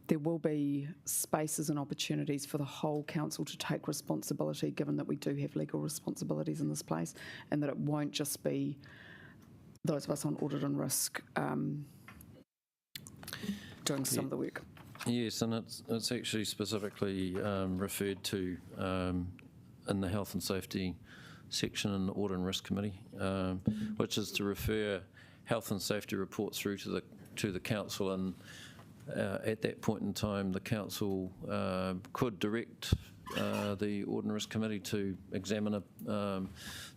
[SPEAKER 14] there will be spaces and opportunities for the whole council to take responsibility, given that we do have legal responsibilities in this place, and that it won't just be those of us on audit and risk doing some of the work.
[SPEAKER 11] Yes, and it's actually specifically referred to in the Health and Safety section in the Audit and Risk Committee, which is to refer health and safety reports through to the council, and at that point in time, the council could direct the Audit and Risk Committee to examine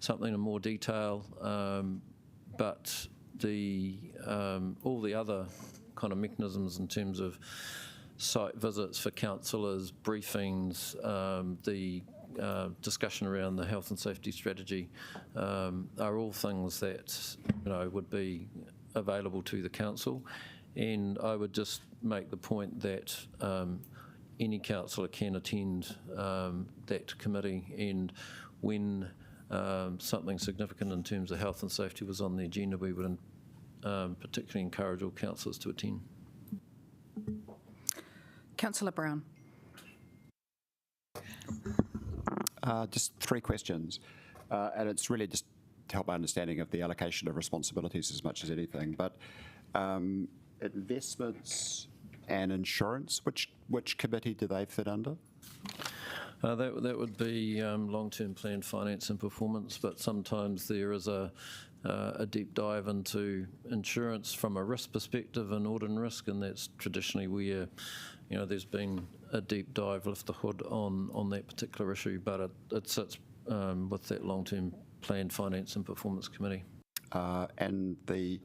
[SPEAKER 11] something in more detail, but all the other kind of mechanisms in terms of site visits for councillors, briefings, the discussion around the health and safety strategy are all things that would be available to the council. And I would just make the point that any councillor can attend that committee, and when something significant in terms of health and safety was on the agenda, we would particularly encourage all councillors to attend.
[SPEAKER 1] Councillor Brown.
[SPEAKER 3] Just three questions, and it's really just to help my understanding of the allocation of responsibilities as much as anything. But investments and insurance, which committee do they fit under?
[SPEAKER 11] That would be long-term plan, finance and performance, but sometimes there is a deep dive into insurance from a risk perspective and audit and risk, and that's traditionally where there's been a deep dive, lift the hood on that particular issue, but it sits with that long-term plan, finance and performance committee.
[SPEAKER 3] And I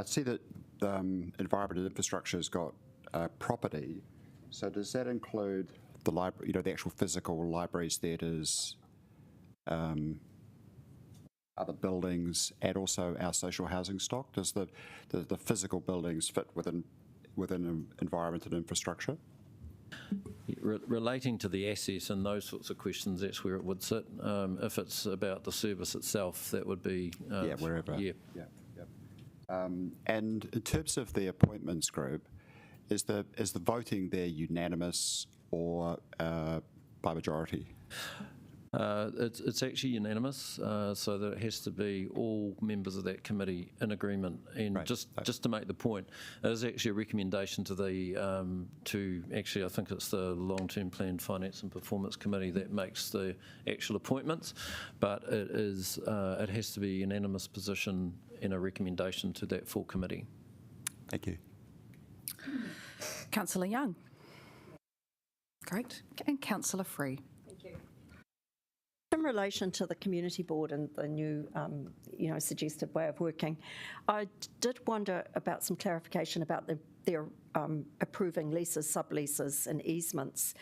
[SPEAKER 3] see that the environment and infrastructure has got property, so does that include the library, the actual physical libraries, theatres, other buildings, and also our social housing stock? Does the physical buildings fit within environment and infrastructure?
[SPEAKER 11] Relating to the assets and those sorts of questions, that's where it would sit. If it's about the service itself, that would be
[SPEAKER 3] wherever.
[SPEAKER 11] Yeah.
[SPEAKER 3] And in terms of the appointments group, is the voting there unanimous or by majority?
[SPEAKER 11] It's actually unanimous, so that it has to be all members of that committee in agreement. And
[SPEAKER 3] right.
[SPEAKER 11] just to make the point, it is actually a recommendation to the I think it's the Long-Term Plan, Finance and Performance Committee that makes the actual appointments, but it has to be a unanimous position and a recommendation to that full committee.
[SPEAKER 3] Thank you.
[SPEAKER 1] Councillor Young. Great. And Councillor Free.
[SPEAKER 15] In relation to the community board and the new, suggested way of working, I did wonder about some clarification about their approving leases, subleases, and easements.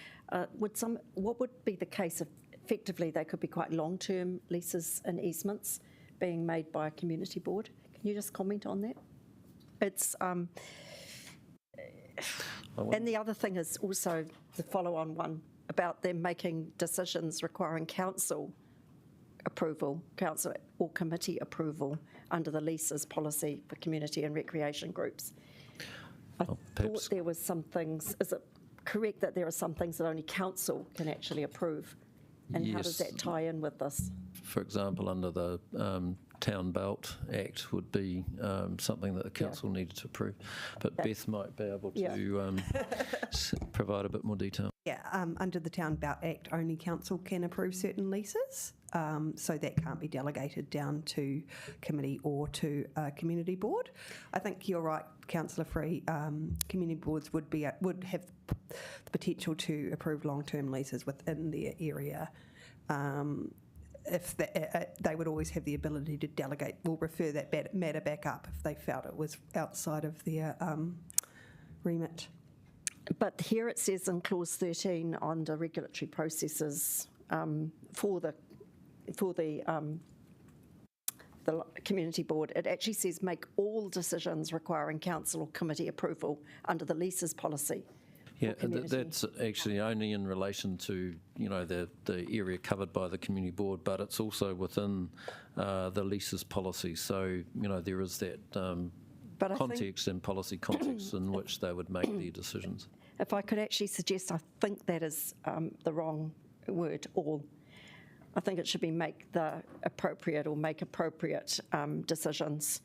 [SPEAKER 15] What would be the case if effectively they could be quite long-term leases and easements being made by a community board. Can you just comment on that? It's and the other thing is also the follow-on one about them making decisions requiring council approval, council or committee approval under the leases policy for community and recreation groups. I thought there was some things, is it correct that there are some things that only council can actually approve? And how does that tie in with this?
[SPEAKER 11] For example, under the Town Belt Act would be something that the council needed to approve. But Beth might be able to provide a bit more detail.
[SPEAKER 16] Yeah, under the Town Belt Act, only council can approve certain leases, so that can't be delegated down to committee or to a community board. I think you're right, Councillor Free. Community boards would have the potential to approve long-term leases within their area. If they would always have the ability to delegate or refer that matter back up if they felt it was outside of their remit.
[SPEAKER 15] But here it says in clause 13 on the regulatory processes for the community board, it actually says make all decisions requiring council or committee approval under the leases policy.
[SPEAKER 11] Yeah, that's actually only in relation to, you know, the area covered by the community board, but it's also within the leases policy. So, you know, there is that context and policy context in which they would make their decisions.
[SPEAKER 15] If I could actually suggest, I think that is the wrong word, all. I think it should be make the appropriate or make appropriate decisions.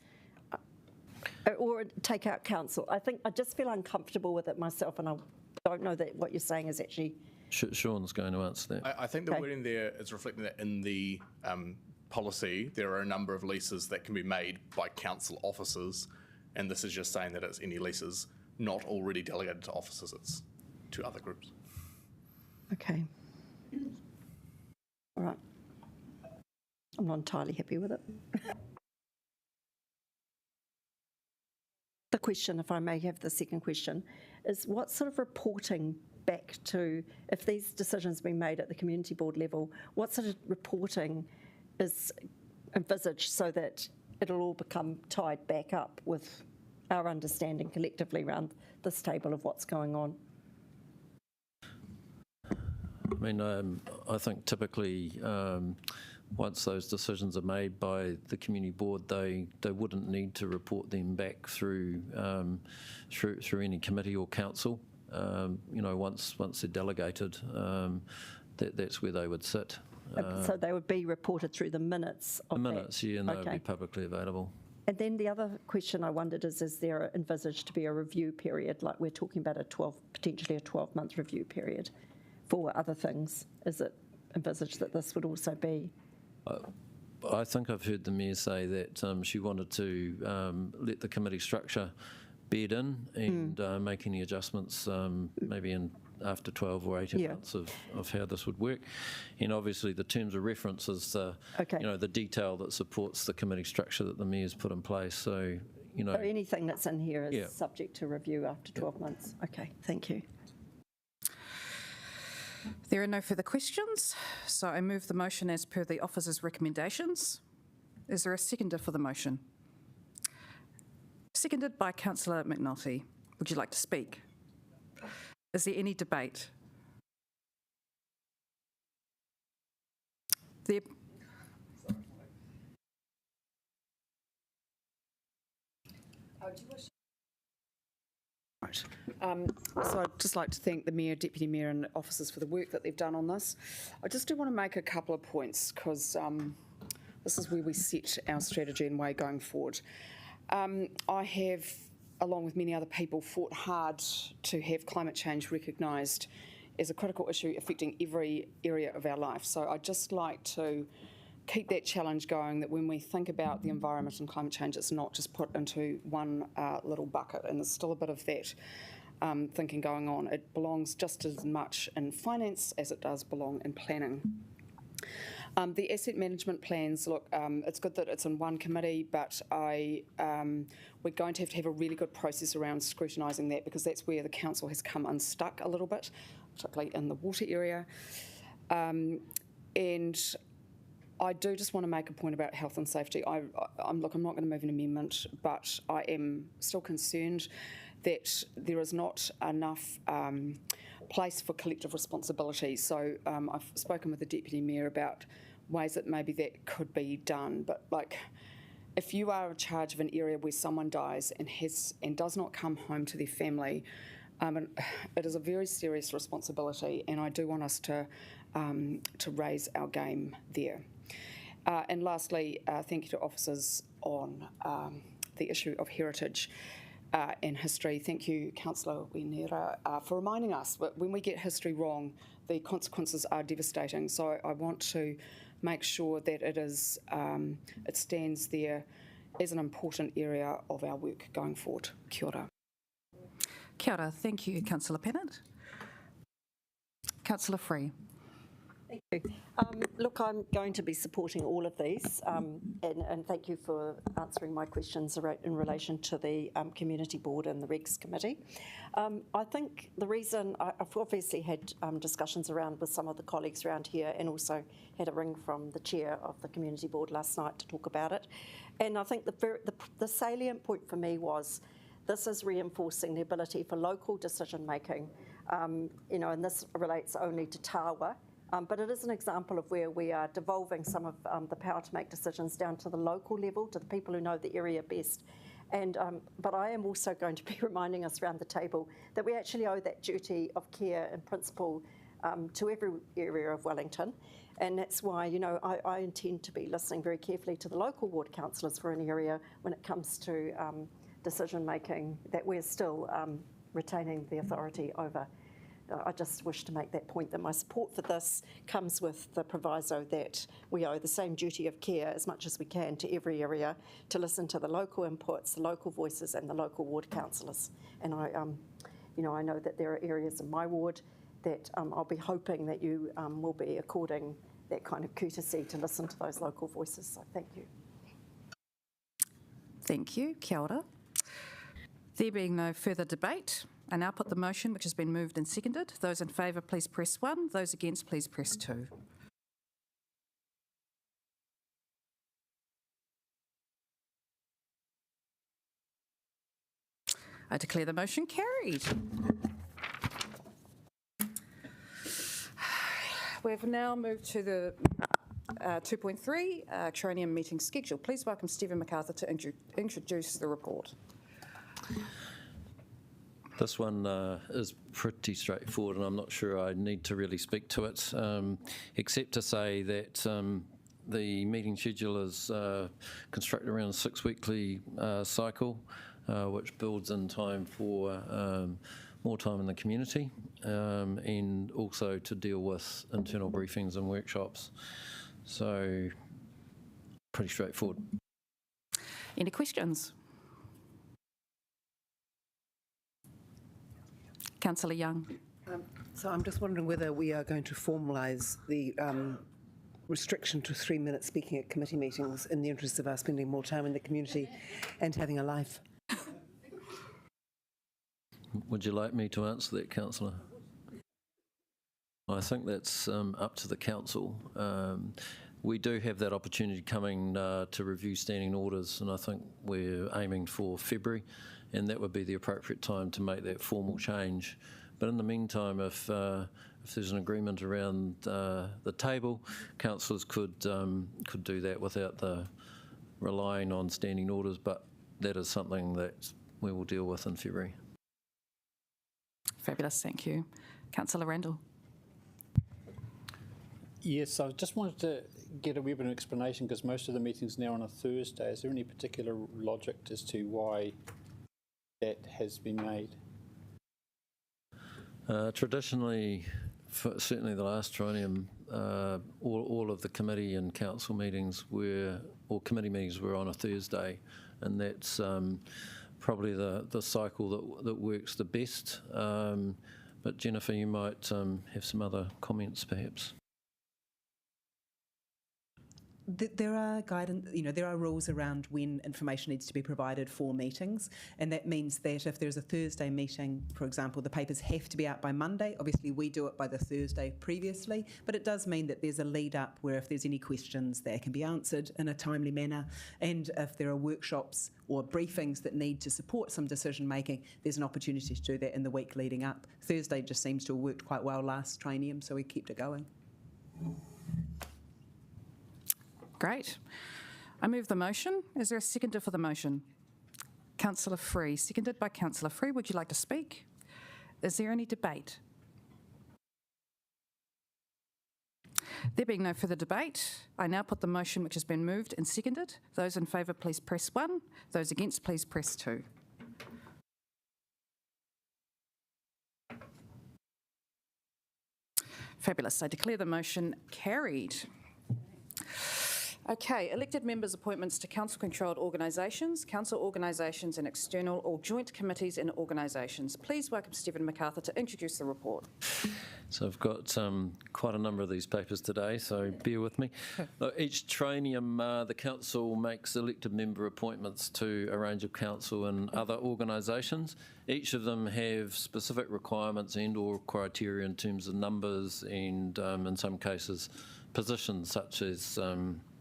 [SPEAKER 15] Or take out council. I think I just feel uncomfortable with it myself, and I don't know that what you're saying is actually.
[SPEAKER 11] Sean's going to answer that.
[SPEAKER 17] I think the wording there is reflecting that in the policy, there are a number of leases that can be made by council officers, and this is just saying that it's any leases not already delegated to officers, it's to other groups.
[SPEAKER 15] Okay. All right. I'm not entirely happy with it. The question, if I may have the second question, is what sort of reporting back to, if these decisions have been made at the community board level, what sort of reporting is envisaged so that it'll all become tied back up with our understanding collectively around this table of what's going on?
[SPEAKER 11] I mean, I think typically once those decisions are made by the community board, they wouldn't need to report them back through through any committee or council. You know, once they're delegated, that's where they would sit.
[SPEAKER 15] So they would be reported through the minutes of
[SPEAKER 11] the minutes,
[SPEAKER 15] that.
[SPEAKER 11] yeah, and they would be publicly available.
[SPEAKER 15] And then the other question I wondered is there envisaged to be a review period, like we're talking about potentially a 12-month review period for other things? Is it envisaged that this would also be?
[SPEAKER 11] I think I've heard the Mayor say that she wanted to let the committee structure bed in and make any adjustments maybe after 12 or 18 months of how this would work. And obviously the terms of reference is you know, the detail that supports the committee structure that the Mayor's put in place. So, you know.
[SPEAKER 15] So anything that's in here is subject to review after 12 months. Okay, thank you.
[SPEAKER 1] There are no further questions, so I move the motion as per the officer's recommendations. Is there a seconder for the motion? Seconded by Councillor McNulty. Would you like to speak? Is there any debate?
[SPEAKER 14] So I'd just like to thank the Mayor, Deputy Mayor and officers for the work that they've done on this. I just do want to make a couple of points because this is where we set our strategy and way going forward. I have, along with many other people, fought hard to have climate change recognised as a critical issue affecting every area of our life. So I'd just like to keep that challenge going, that when we think about the environment and climate change, it's not just put into one little bucket, and there's still a bit of that thinking going on. It belongs just as much in finance as it does belong in planning. The asset management plans, look, it's good that it's in one committee, but we're going to have a really good process around scrutinising that, because that's where the council has come unstuck a little bit, particularly in the water area. And I do just want to make a point about health and safety. I'm not going to move an amendment, but I am still concerned that there is not enough place for collective responsibility. So I've spoken with the Deputy Mayor about ways that maybe that could be done. But if you are in charge of an area where someone dies and does not come home to their family, it is a very serious responsibility, and I do want us to raise our game there. And lastly, thank you to officers on the issue of heritage and history. Thank you, Councillor Kaunihera, for reminding us that when we get history wrong, the consequences are devastating. So I want to make sure that it stands there as an important area of our work going forward. Kia ora.
[SPEAKER 1] Kia ora. Thank you, Councillor Pennant. Councillor Free.
[SPEAKER 15] Thank you. Look, I'm going to be supporting all of these, and thank you for answering my questions in relation to the Community Board and the Regs Committee. I think the reason I've obviously had discussions around with some of the colleagues around here, and also had a ring from the chair of the Community Board last night to talk about it. And I think the salient point for me was this is reinforcing the ability for local decision making, and this relates only to Tawa. But it is an example of where we are devolving some of the power to make decisions down to the local level, to the people who know the area best. But I am also going to be reminding us around the table that we actually owe that duty of care and principle to every area of Wellington. And that's why, I intend to be listening very carefully to the local ward councillors for an area when it comes to decision making that we're still retaining the authority over. I just wish to make that point that my support for this comes with the proviso that we owe the same duty of care as much as we can to every area, to listen to the local inputs, the local voices and the local ward councillors. And I know that there are areas in my ward that I'll be hoping that you will be according that kind of courtesy to listen to those local voices. So thank you.
[SPEAKER 1] Thank you. Kia ora. There being no further debate, I now put the motion which has been moved and seconded. Those in favour, please press 1. Those against, please press 2. I declare the motion carried. We've now moved to the 2.3 Tronium meeting schedule. Please welcome Stephen MacArthur to introduce the report.
[SPEAKER 11] This one is pretty straightforward, and I'm not sure I need to really speak to it, except to say that the meeting schedule is constructed around a 6-weekly cycle, which builds in time for more time in the community, and also to deal with internal briefings and workshops. So, pretty straightforward.
[SPEAKER 1] Any questions? Councillor Young.
[SPEAKER 18] So I'm just wondering whether we are going to formalise the restriction to 3 minutes speaking at committee meetings in the interest of us spending more time in the community and having a life.
[SPEAKER 11] Would you like me to answer that, Councillor? I think that's up to the council. We do have that opportunity coming to review standing orders, and I think we're aiming for February, and that would be the appropriate time to make that formal change. But in the meantime, if there's an agreement around the table, councillors could do that without relying on standing orders, but that is something that we will deal with in February.
[SPEAKER 1] Fabulous, thank you. Councillor Randall.
[SPEAKER 10] Yes, I just wanted to get a wee bit of an explanation, because most of the meetings now on a Thursday. Is there any particular logic as to why that has been made?
[SPEAKER 11] Traditionally, certainly the last Tronium, all of the committee and council meetings committee meetings were on a Thursday, and that's probably the cycle that works the best. But Jennifer, you might have some other comments perhaps.
[SPEAKER 19] There are guidance, there are rules around when information needs to be provided for meetings, and that means that if there's a Thursday meeting, for example, the papers have to be out by Monday. Obviously, we do it by the Thursday previously, but it does mean that there's a lead up where if there's any questions, they can be answered in a timely manner, and if there are workshops or briefings that need to support some decision making, there's an opportunity to do that in the week leading up. Thursday just seems to have worked quite well last Trainium, so we kept it going.
[SPEAKER 1] Great. I move the motion. Is there a seconder for the motion? Councillor Free, seconded by Councillor Free. Would you like to speak? Is there any debate? There being no further debate, I now put the motion which has been moved and seconded. Those in favour, please press 1. Those against, please press 2. Fabulous. I declare the motion carried. Okay, elected members' appointments to council-controlled organisations, council organisations and external or joint committees and organisations. Please welcome Stephen MacArthur to introduce the report.
[SPEAKER 11] So I've got quite a number of these papers today, so bear with me. Each Trainium, the council makes elected member appointments to a range of council and other organisations. Each of them have specific requirements and or criteria in terms of numbers and, in some cases, positions such as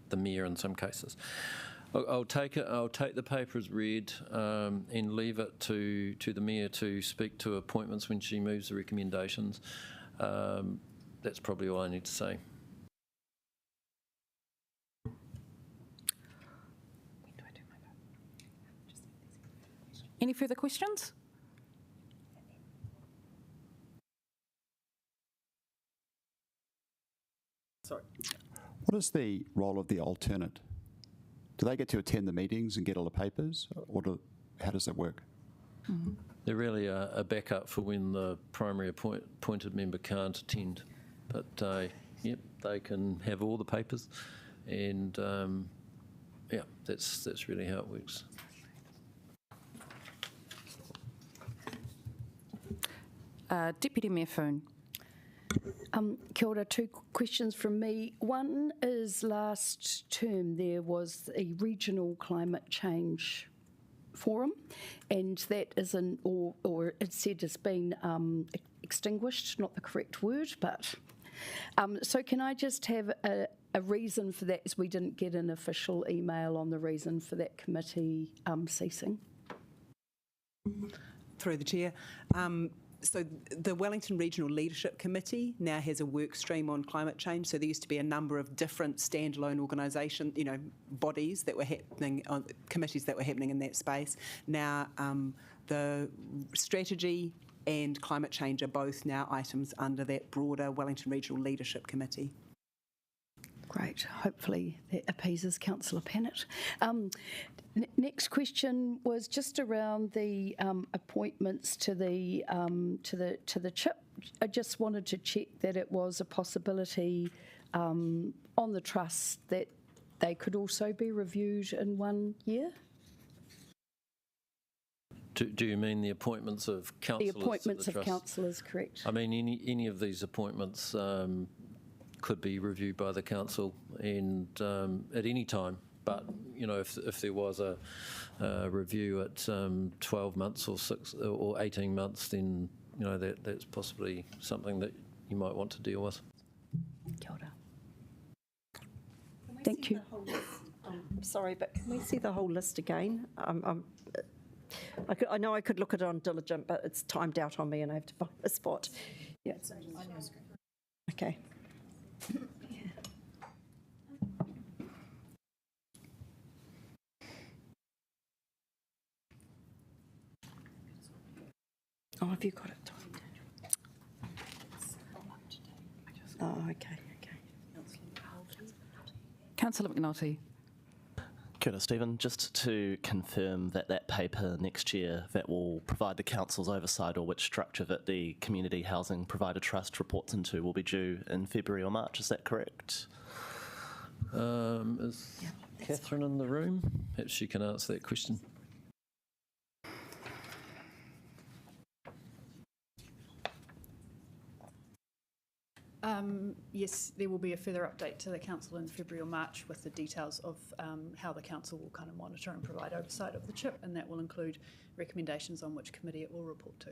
[SPEAKER 11] the mayor in some cases. I'll take the paper as read and leave it to the mayor to speak to appointments when she moves the recommendations. That's probably all I need to say.
[SPEAKER 1] Any further questions?
[SPEAKER 3] Sorry. What is the role of the alternate? Do they get to attend the meetings and get all the papers, or how does that work?
[SPEAKER 11] Mm-hmm. They're really a backup for when the primary appointed member can't attend. But, yep, they can have all the papers, and, yeah, that's really how it works.
[SPEAKER 1] Deputy Mayor Foon.
[SPEAKER 13] Kia ora, 2 questions from me. One is last term there was a regional climate change forum, and that isn't, or it's said has been extinguished, not the correct word, but so can I just have a reason for that, as we didn't get an official email on the reason for that committee ceasing?
[SPEAKER 19] Through the chair. So the Wellington Regional Leadership Committee now has a work stream on climate change. So there used to be a number of different standalone organisation, bodies that were happening, committees that were happening in that space. Now the strategy and climate change are both now items under that broader Wellington Regional Leadership Committee.
[SPEAKER 13] Great. Hopefully that appeases Councillor Pennant. Next question was just around the appointments to the CHIP. I just wanted to check that it was a possibility on the trust that they could also be reviewed in 1 year.
[SPEAKER 11] Do you mean the appointments of councillors?
[SPEAKER 13] The appointments of councillors, correct.
[SPEAKER 11] I mean, any of these appointments could be reviewed by the council and at any time. But if there was a review at 12 months or 18 months, then that's possibly something that you might want to deal with.
[SPEAKER 13] Kia ora. Thank you.
[SPEAKER 15] Sorry, but can we see the whole list again? I know I could look at it on Diligent, but it's timed out on me and I have to find a spot. Yeah. Okay. Oh, have you got it? Oh, okay.
[SPEAKER 1] Councillor McNulty.
[SPEAKER 9] Kia ora, Stephen. Just to confirm that paper next year that will provide the council's oversight or which structure that the Community Housing Provider Trust reports into will be due in February or March, is that correct?
[SPEAKER 11] Is Catherine in the room? Perhaps she can answer that question.
[SPEAKER 12] Yes,
[SPEAKER 20] yes, there will be a further update to the council in February or March with the details of how the council will kind of monitor and provide oversight of the CHIP, and that will include recommendations on which committee it will report to.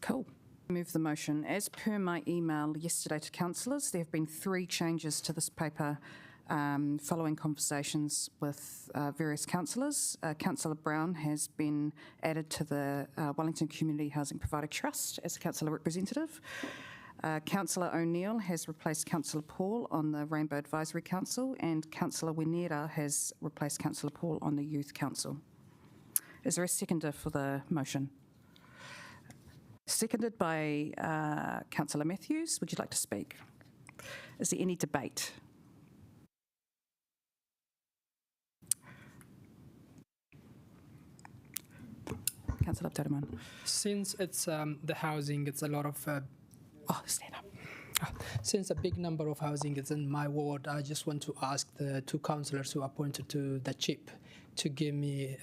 [SPEAKER 1] Cool. Move the motion. As per my email yesterday to councillors, there have been 3 changes to this paper following conversations with various councillors. Councillor Brown has been added to the Wellington Community Housing Provider Trust as a councillor representative. Councillor O'Neill has replaced Councillor Paul on the Rainbow Advisory Council, and Councillor Winera has replaced Councillor Paul on the Youth Council. Is there a seconder for the motion? Seconded by Councillor Matthews. Would you like to speak? Is there any debate? Councillor Abdurrahman.
[SPEAKER 6] Since it's the housing, it's a lot of...
[SPEAKER 1] stand up.
[SPEAKER 6] Since a big number of housing is in my ward, I just want to ask the 2 councillors who are appointed to the CHIP to give me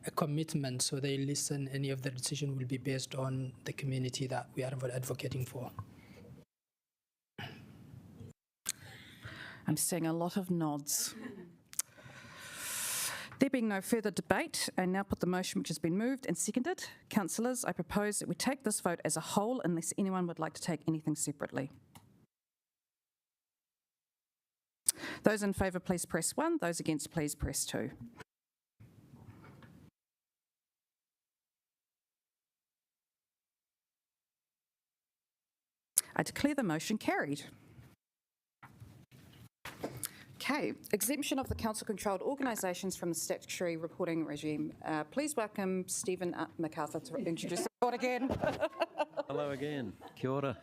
[SPEAKER 6] a commitment so they listen. Any of the decision will be based on the community that we are advocating for.
[SPEAKER 1] I'm seeing a lot of nods. There being no further debate, I now put the motion which has been moved and seconded. Councillors, I propose that we take this vote as a whole unless anyone would like to take anything separately. Those in favour, please press 1. Those against, please press 2. I declare the motion carried. Okay, exemption of the council-controlled organisations from the statutory reporting regime. Please welcome Stephen MacArthur to introduce the report again.
[SPEAKER 11] Hello again. Kia ora.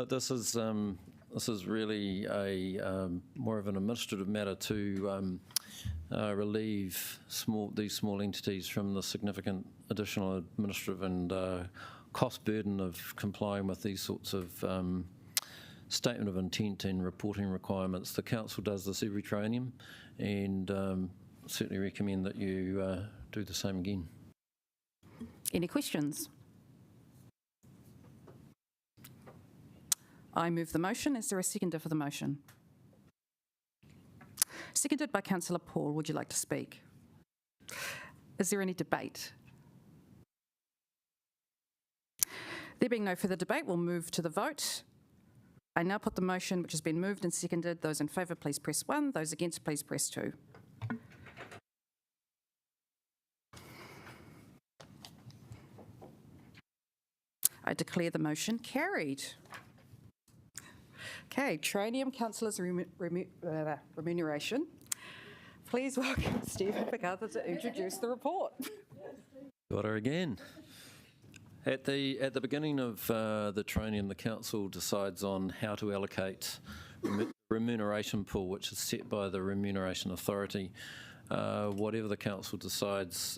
[SPEAKER 11] This is really a more of an administrative matter to relieve these small entities from the significant additional administrative and cost burden of complying with these sorts of statement of intent and reporting requirements. The council does this every triennium, and certainly recommend that you do the same again.
[SPEAKER 1] Any questions? I move the motion. Is there a seconder for the motion? Seconded by Councillor Paul. Would you like to speak? Is there any debate? There being no further debate, we'll move to the vote. I now put the motion which has been moved and seconded. Those in favour, please press 1. Those against, please press 2. I declare the motion carried. Okay, Traineum Councillors Remuneration. Please welcome Stephen MacArthur to introduce the report.
[SPEAKER 11] Got her again. At the beginning of the training, the council decides on how to allocate remuneration pool, which is set by the Remuneration Authority. Whatever the council decides,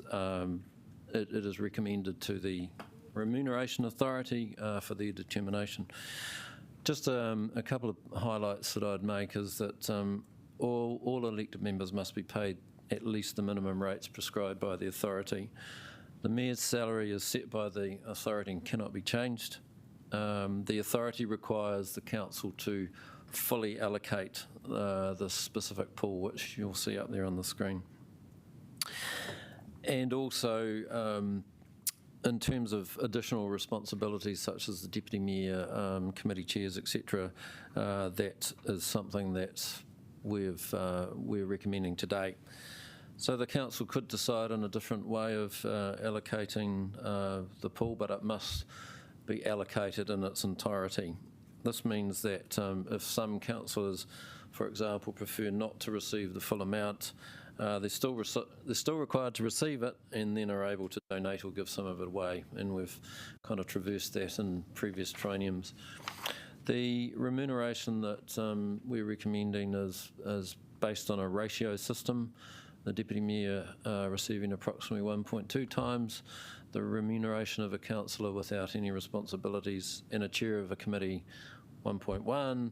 [SPEAKER 11] it is recommended to the Remuneration Authority for their determination. Just a couple of highlights that I'd make is that all elected members must be paid at least the minimum rates prescribed by the authority. The mayor's salary is set by the authority and cannot be changed. The authority requires the council to fully allocate the specific pool, which you'll see up there on the screen. And also, in terms of additional responsibilities such as the deputy mayor, committee chairs, etc., that is something that we're recommending today. So the council could decide on a different way of allocating the pool, but it must be allocated in its entirety. This means that if some councillors, for example, prefer not to receive the full amount, they're still required to receive it and then are able to donate or give some of it away, and we've kind of traversed that in previous traineums. The remuneration that we're recommending is based on a ratio system. The deputy mayor receiving approximately 1.2 times the remuneration of a councillor without any responsibilities, and a chair of a committee 1.1,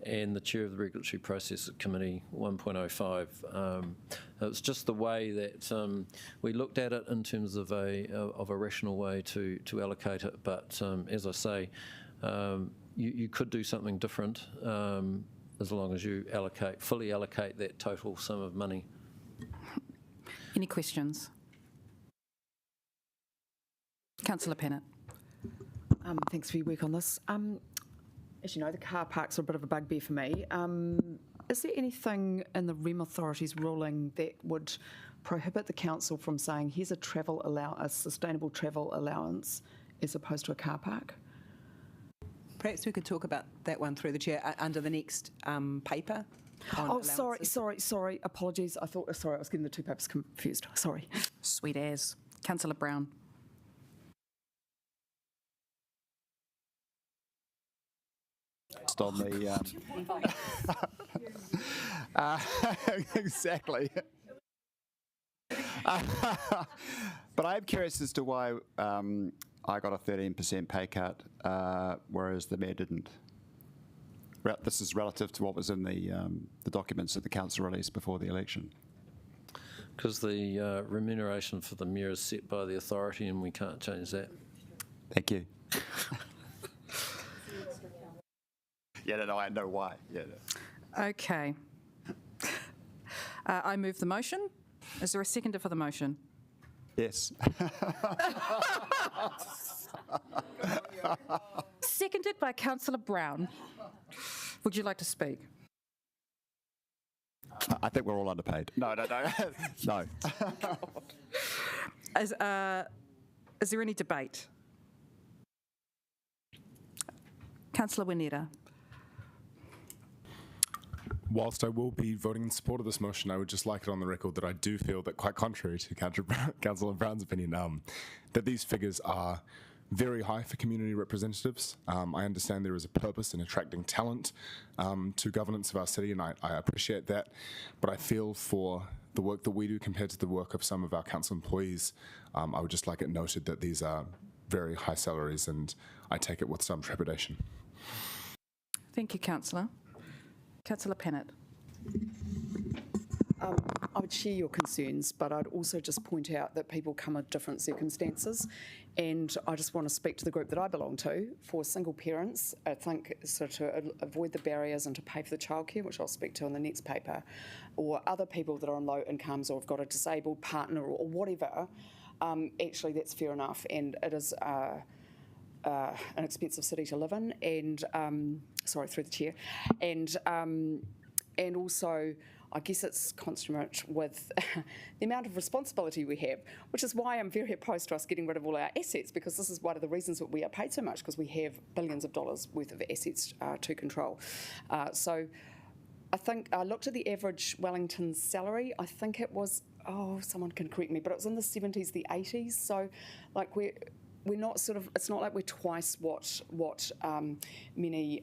[SPEAKER 11] and the chair of the Regulatory Process Committee 1.05. It's just the way that we looked at it in terms of a rational way to allocate it, but as I say, you could do something different as long as you fully allocate that total sum of money.
[SPEAKER 1] Any questions? Councillor Pennant.
[SPEAKER 14] Thanks for your work on this. As you know, the car parks are a bit of a bugbear for me. Is there anything in the Rem Authority's ruling that would prohibit the council from saying, here's a sustainable travel allowance as opposed to a car park?
[SPEAKER 18] Perhaps we could talk about that one through the chair under the next paper.
[SPEAKER 14] Oh, sorry. Apologies. I was getting the two papers confused. Sorry.
[SPEAKER 1] Sweet as. Councillor Brown.
[SPEAKER 3] On the exactly. But I'm curious as to why I got a 13% pay cut, whereas the mayor didn't. This is relative to what was in the documents that the council released before the election.
[SPEAKER 11] Because the remuneration for the mayor is set by the authority, and we can't change that.
[SPEAKER 3] Thank you. Yeah, no, I know why. Yeah. No.
[SPEAKER 1] Okay. I move the motion. Is there a seconder for the motion?
[SPEAKER 3] Yes.
[SPEAKER 1] Seconded by Councillor Brown. Would you like to speak?
[SPEAKER 3] I think we're all underpaid. No. No.
[SPEAKER 1] Is there any debate? Councillor Wineta.
[SPEAKER 5] Whilst I will be voting in support of this motion, I would just like it on the record that I do feel that, quite contrary to Councillor Brown's opinion, that these figures are very high for community representatives. I understand there is a purpose in attracting talent to governance of our city, and I appreciate that. But I feel for the work that we do compared to the work of some of our council employees, I would just like it noted that these are very high salaries, and I take it with some trepidation.
[SPEAKER 1] Thank you, Councillor. Councillor Pennant.
[SPEAKER 14] I would share your concerns, but I'd also just point out that people come with different circumstances, and I just want to speak to the group that I belong to. For single parents, I think so to avoid the barriers and to pay for the childcare, which I'll speak to in the next paper, or other people that are on low incomes or have got a disabled partner or whatever, actually that's fair enough, and it is an expensive city to live in, and sorry, through the chair, and also I guess it's consummate with the amount of responsibility we have, which is why I'm very opposed to us getting rid of all our assets, because this is one of the reasons that we are paid so much, because we have billions of dollars worth of assets to control. So I think I looked at the average Wellington salary. I think it was, someone can correct me, but it was in the 70s, the 80s. So like we're not it's not like we're twice what many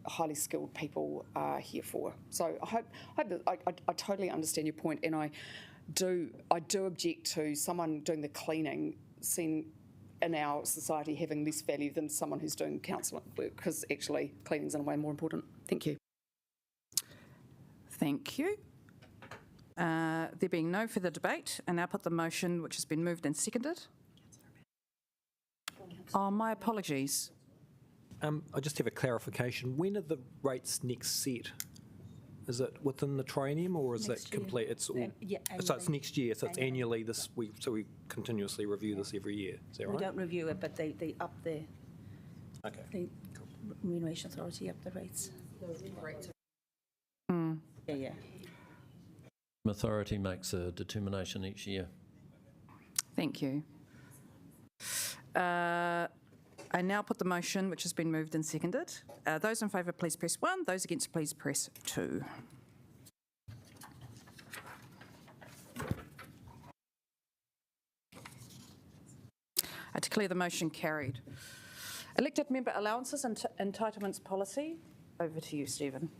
[SPEAKER 14] highly skilled people are here for. So I hope that I totally understand your point, and I do object to someone doing the cleaning seen in our society having less value than someone who's doing council work, because actually cleaning's in a way more important. Thank you.
[SPEAKER 1] Thank you. There being no further debate, I now put the motion which has been moved and seconded. Oh, my apologies.
[SPEAKER 8] I just have a clarification. When are the rates next set? Is it within the triennium, or is that complete? It's all. So it's next year. So it's annually. So we continuously review this every year. Is that right?
[SPEAKER 21] We don't review it, but they up the.
[SPEAKER 8] Okay.
[SPEAKER 21] The Remuneration Authority up the rates. Yeah.
[SPEAKER 11] Authority makes a determination each year.
[SPEAKER 1] Thank you. I now put the motion which has been moved and seconded. Those in favour, please press 1. Those against, please press 2. I declare the motion carried. Elected member allowances and entitlements policy. Over to you, Stephen.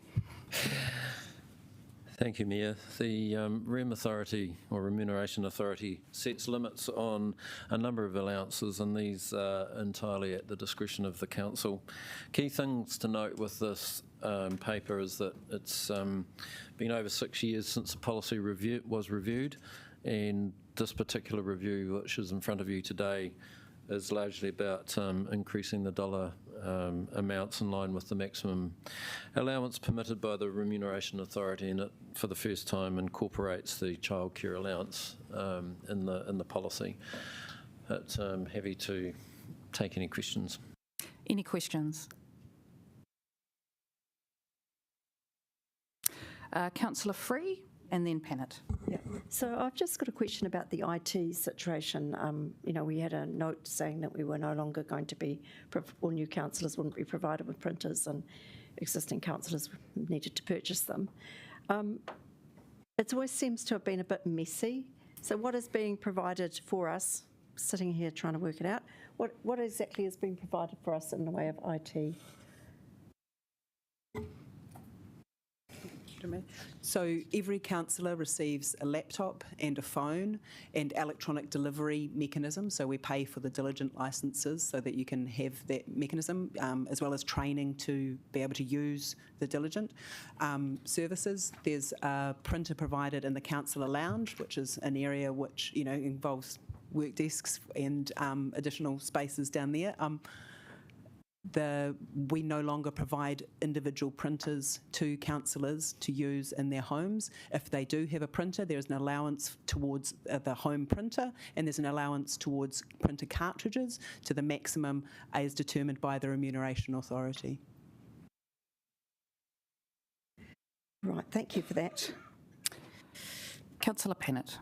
[SPEAKER 11] Thank you, Mayor. The Rem Authority, or Remuneration Authority, sets limits on a number of allowances, and these are entirely at the discretion of the council. Key things to note with this paper is that it's been over 6 years since the policy was reviewed, and this particular review, which is in front of you today, is largely about increasing the dollar amounts in line with the maximum allowance permitted by the Remuneration Authority, and it, for the first time, incorporates the childcare allowance in the policy. But happy to take any questions.
[SPEAKER 1] Any questions? Councillor Free and then Pennant.
[SPEAKER 15] Yeah. So I've just got a question about the IT situation. We had a note saying that we were no longer going to be, or new councillors wouldn't be provided with printers, and existing councillors needed to purchase them. It always seems to have been a bit messy. So what is being provided for us, sitting here trying to work it out, what exactly is being provided for us in the way of IT?
[SPEAKER 19] So every councillor receives a laptop and a phone and electronic delivery mechanism. So we pay for the diligent licences so that you can have that mechanism, as well as training to be able to use the diligent services. There's a printer provided in the councillor lounge, which is an area which involves work desks and additional spaces down there. We no longer provide individual printers to councillors to use in their homes. If they do have a printer, there's an allowance towards the home printer, and there's an allowance towards printer cartridges to the maximum as determined by the Remuneration Authority.
[SPEAKER 15] Right, thank you for that.
[SPEAKER 1] Councillor Pennant.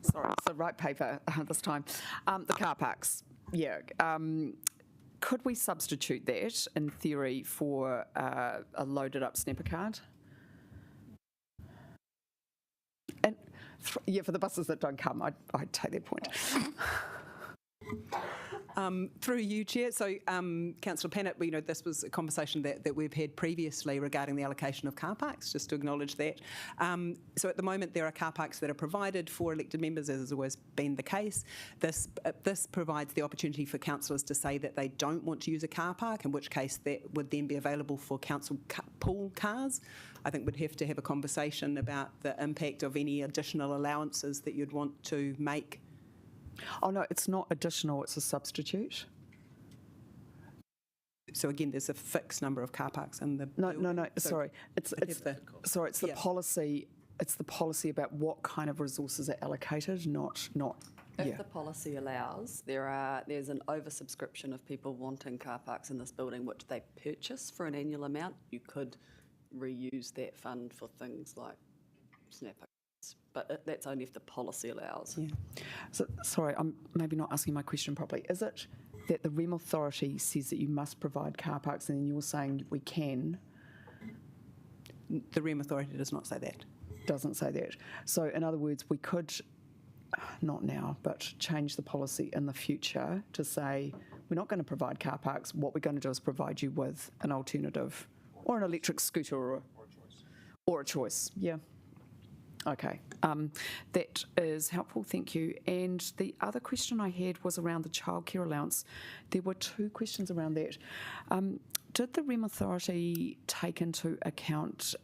[SPEAKER 14] Sorry, it's the right paper this time. The car parks, yeah. Could we substitute that, in theory, for a loaded-up snapper card? And for the buses that don't come, I'd take that point.
[SPEAKER 19] Through you, Chair. So, Councillor Pennant, this was a conversation that we've had previously regarding the allocation of car parks, just to acknowledge that. So at the moment, there are car parks that are provided for elected members, as has always been the case. This provides the opportunity for councillors to say that they don't want to use a car park, in which case that would then be available for council pool cars. I think we'd have to have a conversation about the impact of any additional allowances that you'd want to make.
[SPEAKER 14] Oh, no, it's not additional, it's a substitute.
[SPEAKER 19] So again, there's a fixed number of car parks in the
[SPEAKER 14] No,
[SPEAKER 19] building. So
[SPEAKER 14] sorry. It's the policy. It's the policy about what kind of resources are allocated, not.
[SPEAKER 2] If the policy allows, there's an oversubscription of people wanting car parks in this building, which they purchase for an annual amount. You could reuse that fund for things like snapper. But that's only if the policy allows.
[SPEAKER 14] Yeah. So, sorry, I'm maybe not asking my question properly. Is it that the Rem Authority says that you must provide car parks, and then you're saying we can?
[SPEAKER 19] The Rem Authority does not say that.
[SPEAKER 14] Doesn't say that. So, in other words, we could, not now, but change the policy in the future to say we're not going to provide car parks. What we're going to do is provide you with an alternative, or an electric scooter, or a choice. Yeah. Okay, that is helpful, thank you. And the other question I had was around the childcare allowance. There were two questions around that. Did the Rem Authority take into account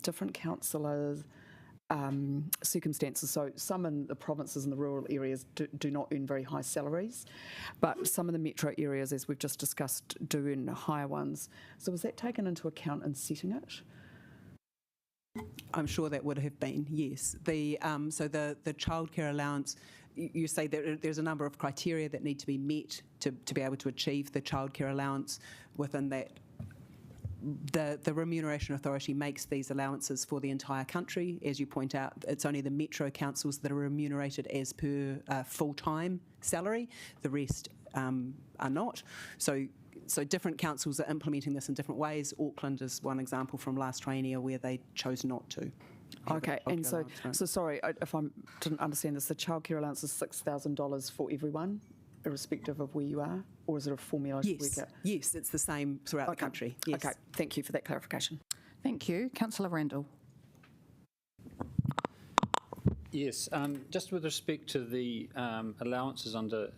[SPEAKER 14] different councillors' circumstances? So some in the provinces and the rural areas do not earn very high salaries, but some of the metro areas, as we've just discussed, do earn higher ones. So was that taken into account in setting it?
[SPEAKER 19] I'm sure that would have been, yes. So the childcare allowance, you say that there's a number of criteria that need to be met to be able to achieve the childcare allowance. Within that, the Remuneration Authority makes these allowances for the entire country. As you point out, it's only the metro councils that are remunerated as per full-time salary. The rest are not. So different councils are implementing this in different ways. Auckland is one example from last triennial where they chose not to.
[SPEAKER 14] Okay, and so sorry if I didn't understand this. The childcare allowance is $6,000 for everyone, irrespective of where you are, or is it a formula?
[SPEAKER 19] Yes, it's the same throughout the country. Yes.
[SPEAKER 14] Okay, thank you for that clarification.
[SPEAKER 1] Thank you. Councillor Randall.
[SPEAKER 10] Yes, just with respect to the allowances under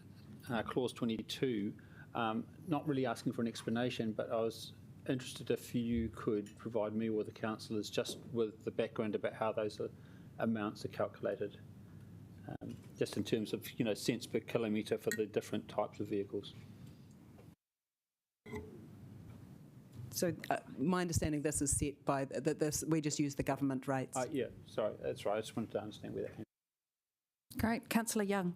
[SPEAKER 10] Clause 22, not really asking for an explanation, but I was interested if you could provide me or the councillors just with the background about how those amounts are calculated, just in terms of, cents per kilometre for the different types of vehicles.
[SPEAKER 19] So my understanding, this is set by, we just use the government rates.
[SPEAKER 10] Yeah, sorry, that's right. I just wanted to understand where that came from.
[SPEAKER 1] Great. Councillor Young.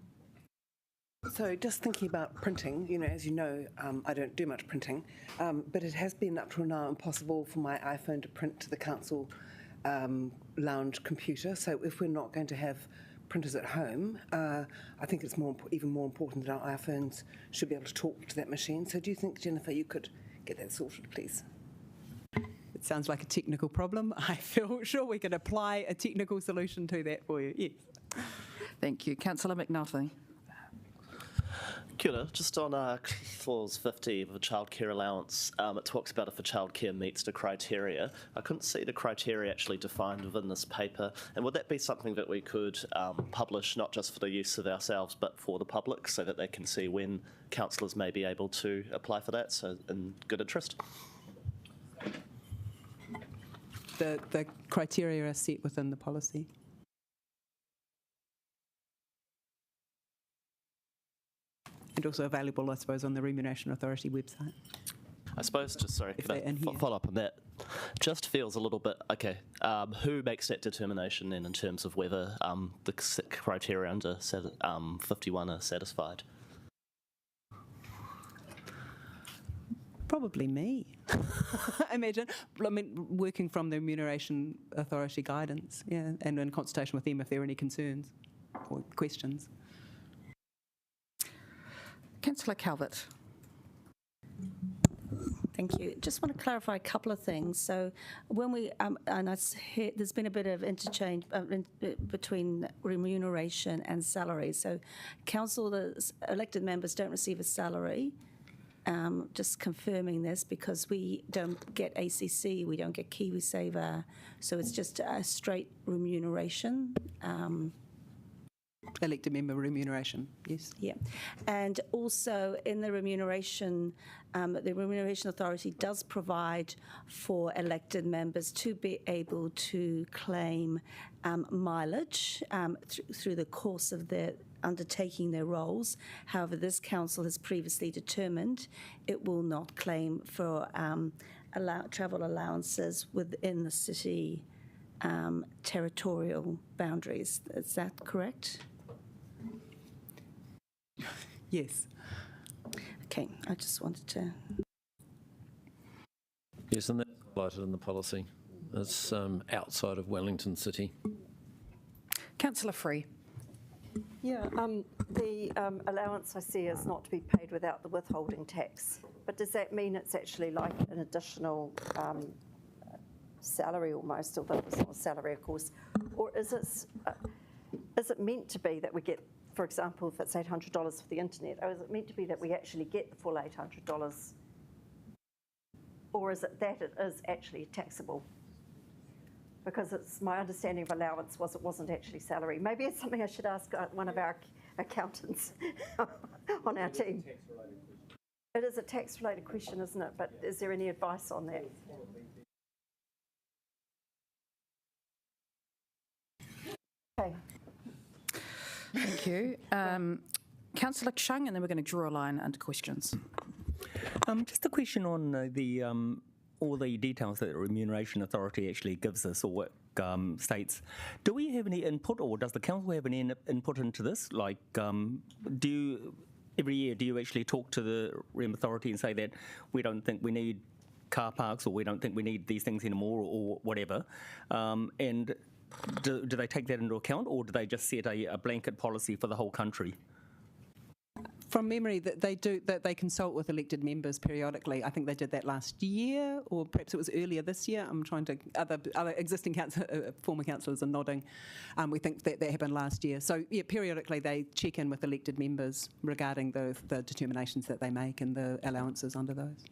[SPEAKER 18] So just thinking about printing, as you know, I don't do much printing, but it has been up till now impossible for my iPhone to print to the council lounge computer. So if we're not going to have printers at home, I think it's even more important that our iPhones should be able to talk to that machine. So do you think, Jennifer, you could get that sorted, please?
[SPEAKER 19] It sounds like a technical problem. I feel sure we can apply a technical solution to that for you, yes.
[SPEAKER 1] Thank you. Councillor McNulty.
[SPEAKER 9] Kia ora. Just on clause 50 of the childcare allowance, it talks about if a childcare meets the criteria. I couldn't see the criteria actually defined within this paper, and would that be something that we could publish not just for the use of ourselves but for the public so that they can see when councillors may be able to apply for that, so in good interest?
[SPEAKER 19] The criteria are set within the policy. And also available, I suppose, on the Remuneration Authority website.
[SPEAKER 9] I suppose, just sorry, could I follow up on that? Just feels a little bit, okay, who makes that determination then in terms of whether the criteria under 51 are satisfied?
[SPEAKER 19] Probably me, I imagine. I mean, working from the Remuneration Authority guidance, yeah, and in consultation with them if there are any concerns or questions.
[SPEAKER 1] Councillor Calvert.
[SPEAKER 21] Thank you. Just want to clarify a couple of things. So when we, and I hear there's been a bit of interchange between remuneration and salary. So councillors, elected members don't receive a salary. Just confirming this because we don't get ACC, we don't get KiwiSaver. So it's just a straight remuneration.
[SPEAKER 19] Elected member remuneration, yes.
[SPEAKER 21] Yeah, and also in the Remuneration Authority does provide for elected members to be able to claim mileage through the course of their undertaking their roles. However, this council has previously determined it will not claim for travel allowances within the city territorial boundaries. Is that correct?
[SPEAKER 19] Yes.
[SPEAKER 21] Okay, I just wanted to...
[SPEAKER 11] Yes, and that's highlighted in the policy. It's outside of Wellington City.
[SPEAKER 1] Councillor Free.
[SPEAKER 15] Yeah, the allowance I see is not to be paid without the withholding tax. But does that mean it's actually like an additional salary almost, although it's not a salary, of course? Or is it meant to be that we get, for example, if it's $800 for the internet, or is it meant to be that we actually get the full $800? Or is it that it is actually taxable? Because it's my understanding of allowance was it wasn't actually salary. Maybe it's something I should ask one of our accountants on our team. It is a tax-related question, isn't it? But is there any advice on that? Okay.
[SPEAKER 1] Thank you. Councillor Chung, and then we're going to draw a line under questions.
[SPEAKER 7] Just a question on all the details that the Remuneration Authority actually gives us, or what states. Do we have any input, or does the council have any input into this? Like, every year, do you actually talk to the Rem Authority and say that we don't think we need car parks, or we don't think we need these things anymore, or whatever? And do they take that into account, or do they just set a blanket policy for the whole country?
[SPEAKER 19] From memory, that they consult with elected members periodically. I think they did that last year, or perhaps it was earlier this year. I'm trying to. Other existing former councillors are nodding. We think that happened last year. So yeah, periodically they check in with elected members regarding the determinations that they make and the allowances under those.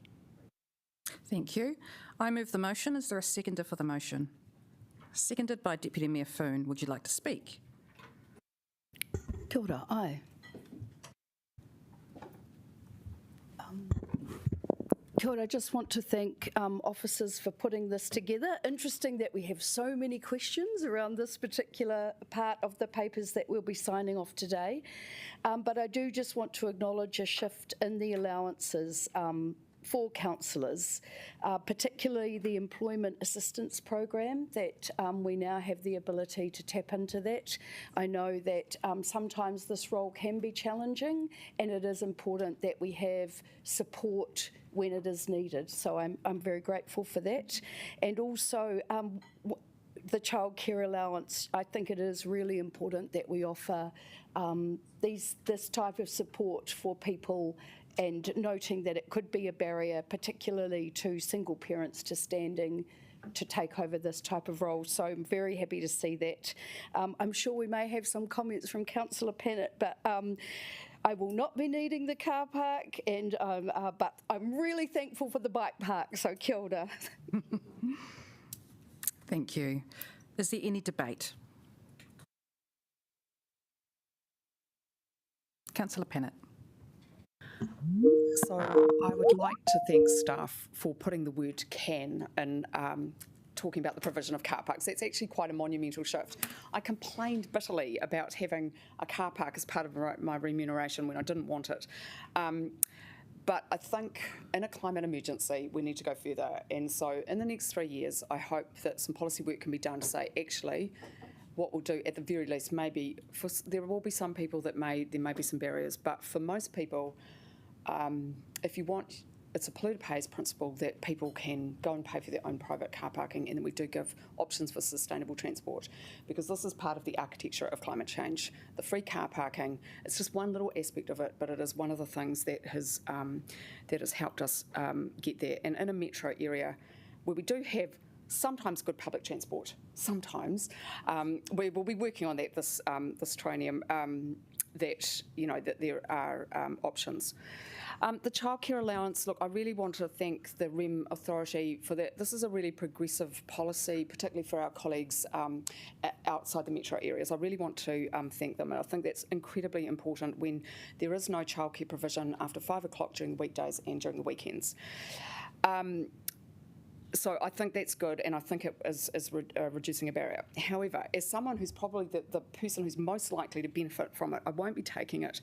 [SPEAKER 1] Thank you. I move the motion. Is there a seconder for the motion? Seconded by Deputy Mayor Foon. Would you like to speak?
[SPEAKER 13] Kia ora, aye. Kia ora, I just want to thank officers for putting this together. Interesting that we have so many questions around this particular part of the papers that we'll be signing off today. But I do just want to acknowledge a shift in the allowances for councillors, particularly the employment assistance program, that we now have the ability to tap into that. I know that sometimes this role can be challenging, and it is important that we have support when it is needed. So I'm very grateful for that. And also the childcare allowance, I think it is really important that we offer this type of support for people, and noting that it could be a barrier, particularly to single parents to standing to take over this type of role. So I'm very happy to see that. I'm sure we may have some comments from Councillor Pennant, but I will not be needing the car park, and but I'm really thankful for the bike park, so kia ora.
[SPEAKER 1] Thank you. Is there any debate? Councillor Pennant.
[SPEAKER 14] So I would like to thank staff for putting the word can in talking about the provision of car parks. That's actually quite a monumental shift. I complained bitterly about having a car park as part of my remuneration when I didn't want it. But I think in a climate emergency, we need to go further. And so in the next 3 years, I hope that some policy work can be done to say, actually, what we'll do at the very least, maybe, there will be some people that there may be some barriers, but for most people, if you want, it's a polluter pays principle that people can go and pay for their own private car parking, and then we do give options for sustainable transport, because this is part of the architecture of climate change. The free car parking, it's just one little aspect of it, but it is one of the things that has helped us get there. And in a metro area where we do have sometimes good public transport, sometimes, we will be working on that this triennium, that there are options. The childcare allowance, look, I really want to thank the Rem Authority for that. This is a really progressive policy, particularly for our colleagues outside the metro areas. I really want to thank them, and I think that's incredibly important when there is no childcare provision after 5 o'clock during the weekdays and during the weekends. So I think that's good, and I think it is reducing a barrier. However, as someone who's probably the person who's most likely to benefit from it, I won't be taking it.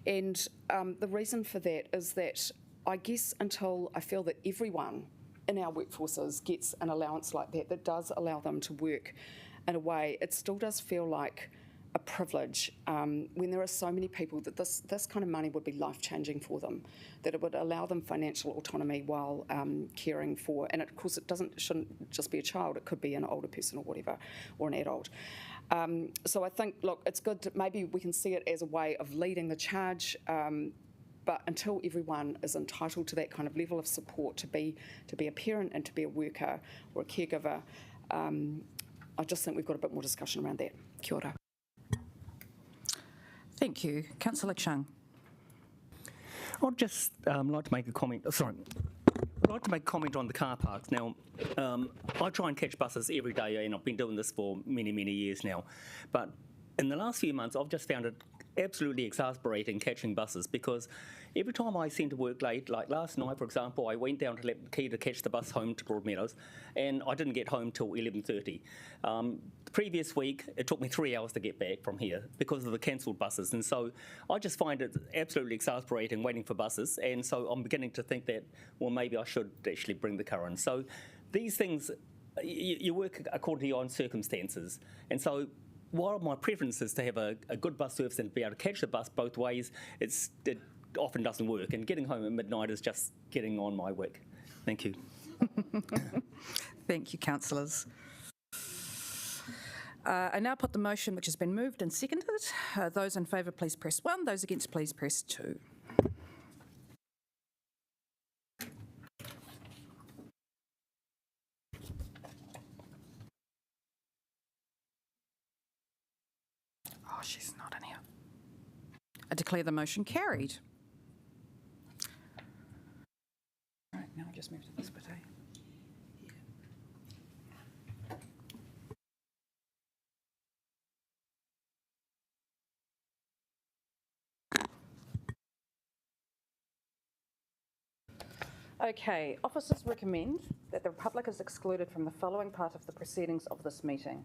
[SPEAKER 14] And the reason for that is that I guess until I feel that everyone in our workforces gets an allowance like that does allow them to work in a way, it still does feel like a privilege when there are so many people that this kind of money would be life-changing for them, that it would allow them financial autonomy while caring for, and of course it shouldn't just be a child, it could be an older person or whatever, or an adult. So I think, look, it's good that maybe we can see it as a way of leading the charge, but until everyone is entitled to that kind of level of support to be a parent and to be a worker or a caregiver, I just think we've got a bit more discussion around that. Kia ora.
[SPEAKER 1] Thank you. Councillor Chung.
[SPEAKER 7] I'd just like to make a comment. I'd like to make a comment on the car parks. Now, I try and catch buses every day, and I've been doing this for many, many years now. But in the last few months, I've just found it absolutely exasperating catching buses, because every time I seem to work late, like last night, for example, I went down to Lepkey to catch the bus home to Broadmeadows, and I didn't get home till 11:30. The previous week, it took me 3 hours to get back from here because of the cancelled buses, and so I just find it absolutely exasperating waiting for buses, and so I'm beginning to think that, well, maybe I should actually bring the car in. So these things, you work according to your own circumstances, and so while my preference is to have a good bus service and be able to catch the bus both ways, it often doesn't work, and getting home at midnight is just getting on my wick. Thank you.
[SPEAKER 1] Thank you, councillors. I now put the motion which has been moved and seconded. Those in favour, please press 1. Those against, please press 2. Oh, she's not in here. I declare the motion carried. Right, now I'll just move to this bit, eh? Okay, officers recommend that the Republic is excluded from the following part of the proceedings of this meeting.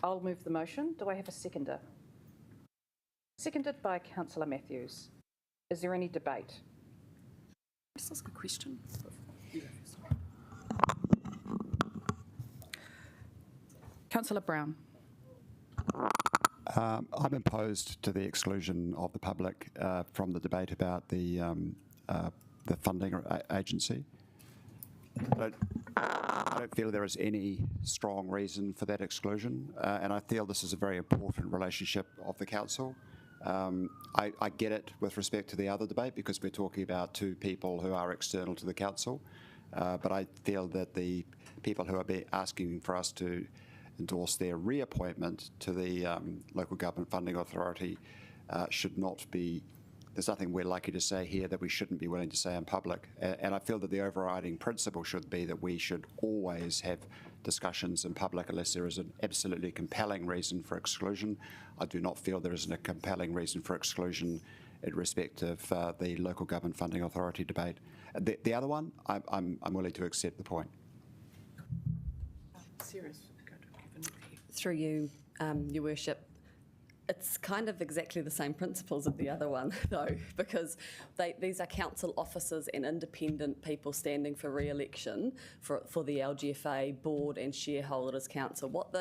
[SPEAKER 1] I'll move the motion. Do I have a seconder? Seconded by Councillor Matthews. Is there any debate?
[SPEAKER 2] Just ask a question.
[SPEAKER 1] Councillor Brown.
[SPEAKER 3] I'm opposed to the exclusion of the public from the debate about the funding agency. I don't feel there is any strong reason for that exclusion, and I feel this is a very important relationship of the council. I get it with respect to the other debate because we're talking about two people who are external to the council, but I feel that the people who are asking for us to endorse their reappointment to the Local Government Funding Authority should not be, there's nothing we're likely to say here that we shouldn't be willing to say in public. And I feel that the overriding principle should be that we should always have discussions in public unless there is an absolutely compelling reason for exclusion. I do not feel there is a compelling reason for exclusion in respect of the Local Government Funding Authority debate. The other one, I'm willing to accept the point.
[SPEAKER 2] Serious. Through you, Your Worship, it's kind of exactly the same principles of the other one, though, because these are council officers and independent people standing for re-election for the LGFA board and shareholders council. What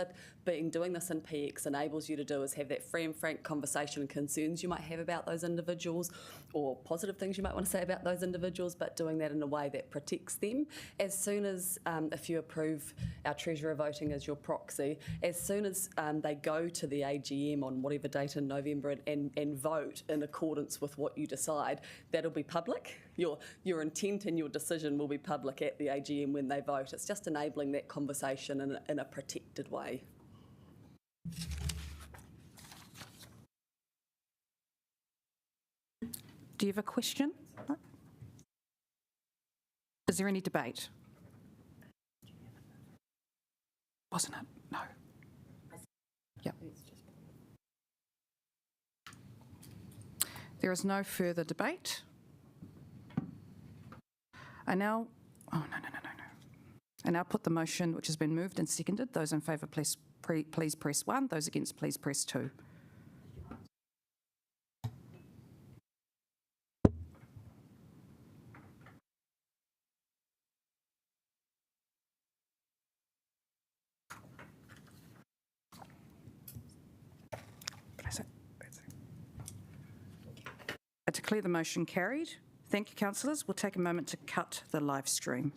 [SPEAKER 2] doing this in PX enables you to do is have that free and frank conversation and concerns you might have about those individuals or positive things you might want to say about those individuals, but doing that in a way that protects them. As soon as, if you approve our Treasurer voting as your proxy, as soon as they go to the AGM on whatever date in November and vote in accordance with what you decide, that'll be public. Your intent and your decision will be public at the AGM when they vote. It's just enabling that conversation in a protected way.
[SPEAKER 1] Do you have a question? Is there any debate? Wasn't it? No. Yep. There is no further debate. I now put the motion which has been moved and seconded. Those in favour, please press 1. Those against, please press 2. I declare the motion carried. Thank you, councillors. We'll take a moment to cut the live stream.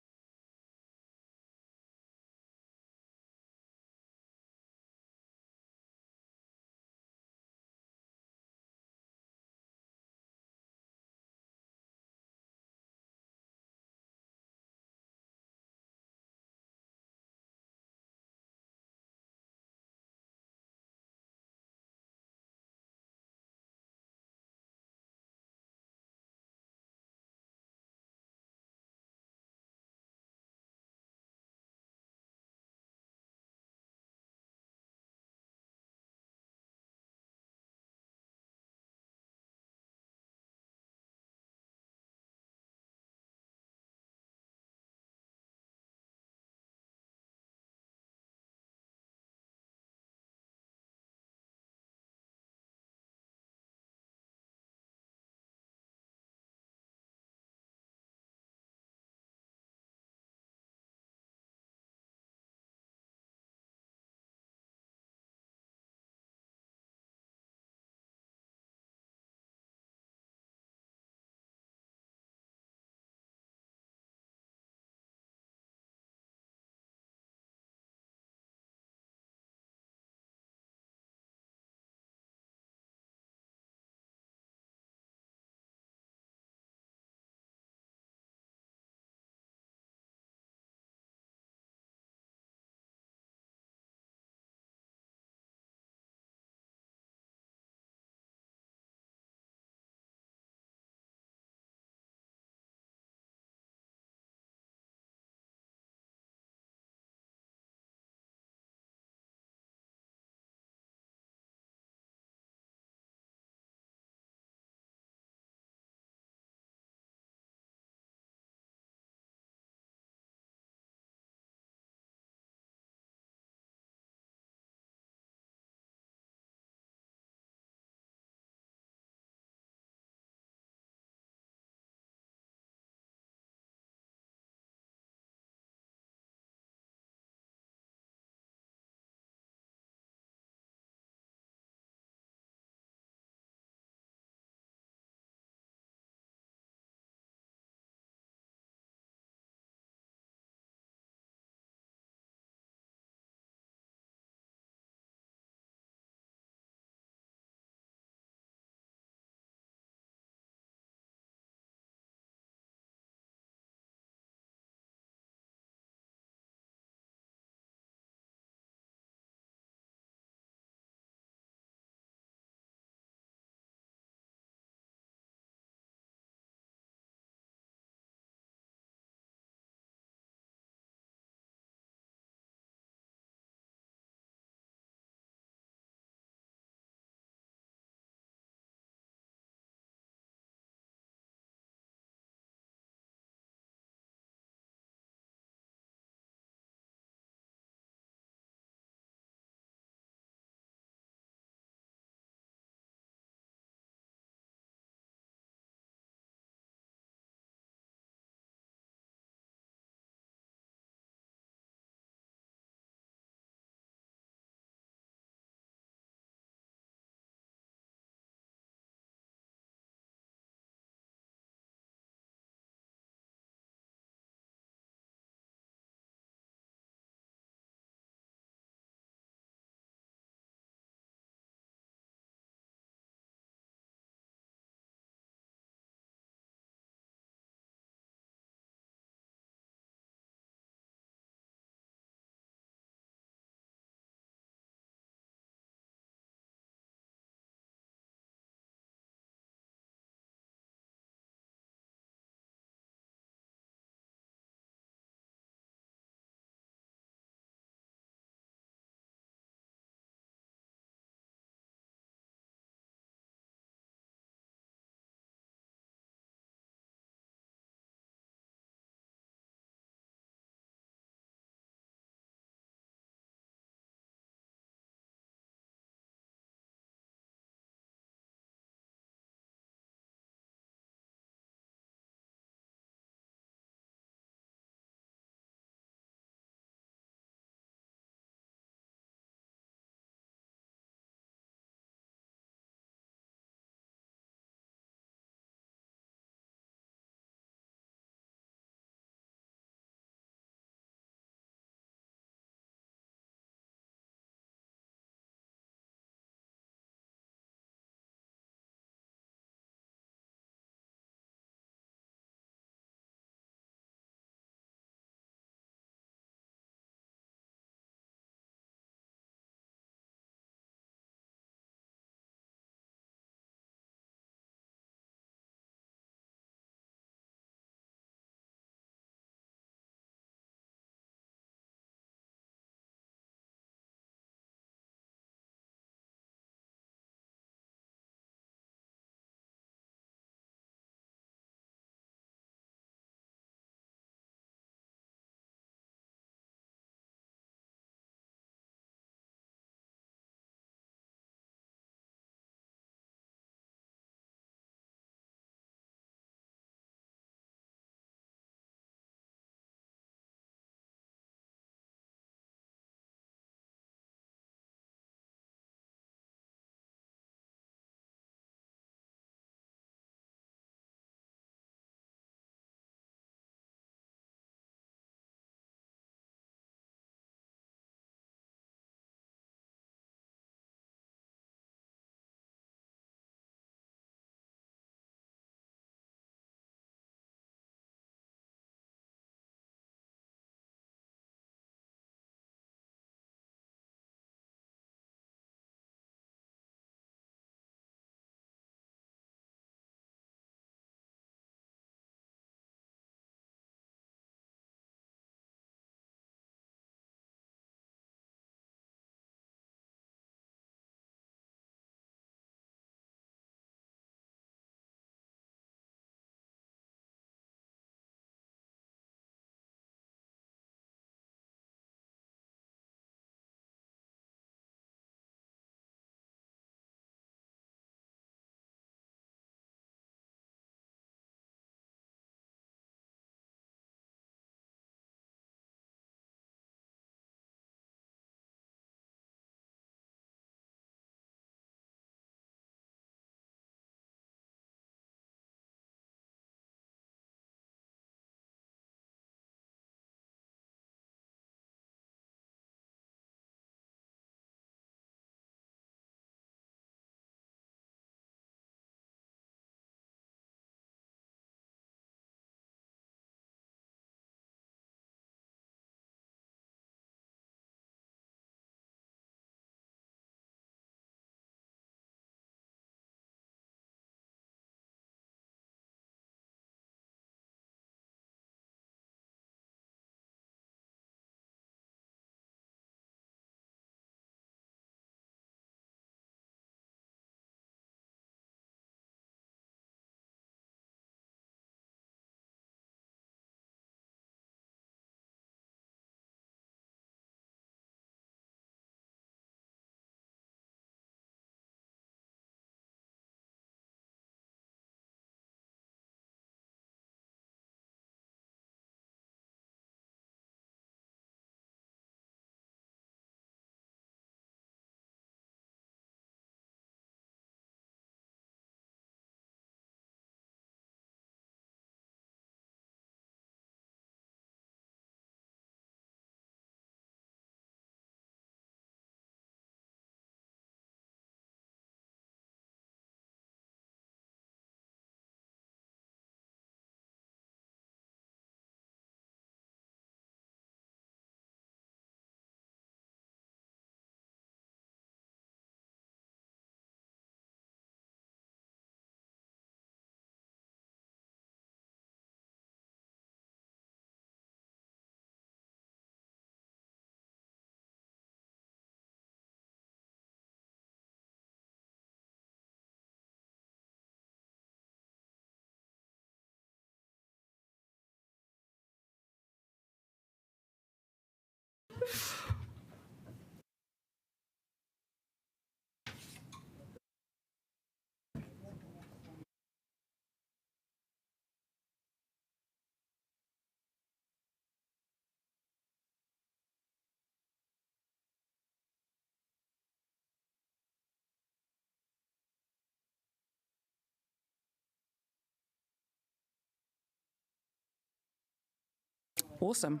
[SPEAKER 1] Awesome.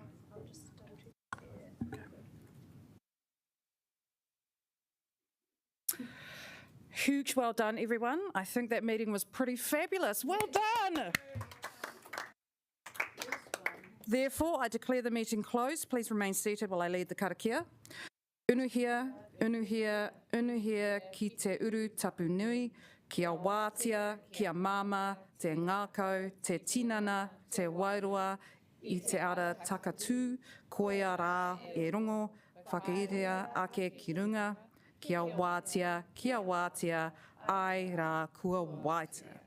[SPEAKER 1] Huge well done, everyone. I think that meeting was pretty fabulous. Well done. Therefore, I declare the meeting closed. Please remain seated while I lead the karakia. Unuhia, unuhia, unuhia ki te uru tapu nui, kia wātia, kia mama, te ngākau, te tinana, te wairua, i te ara takatū, koia rā e rongo, whakairea ake ki runga, kia wātia, ai rā kua waita.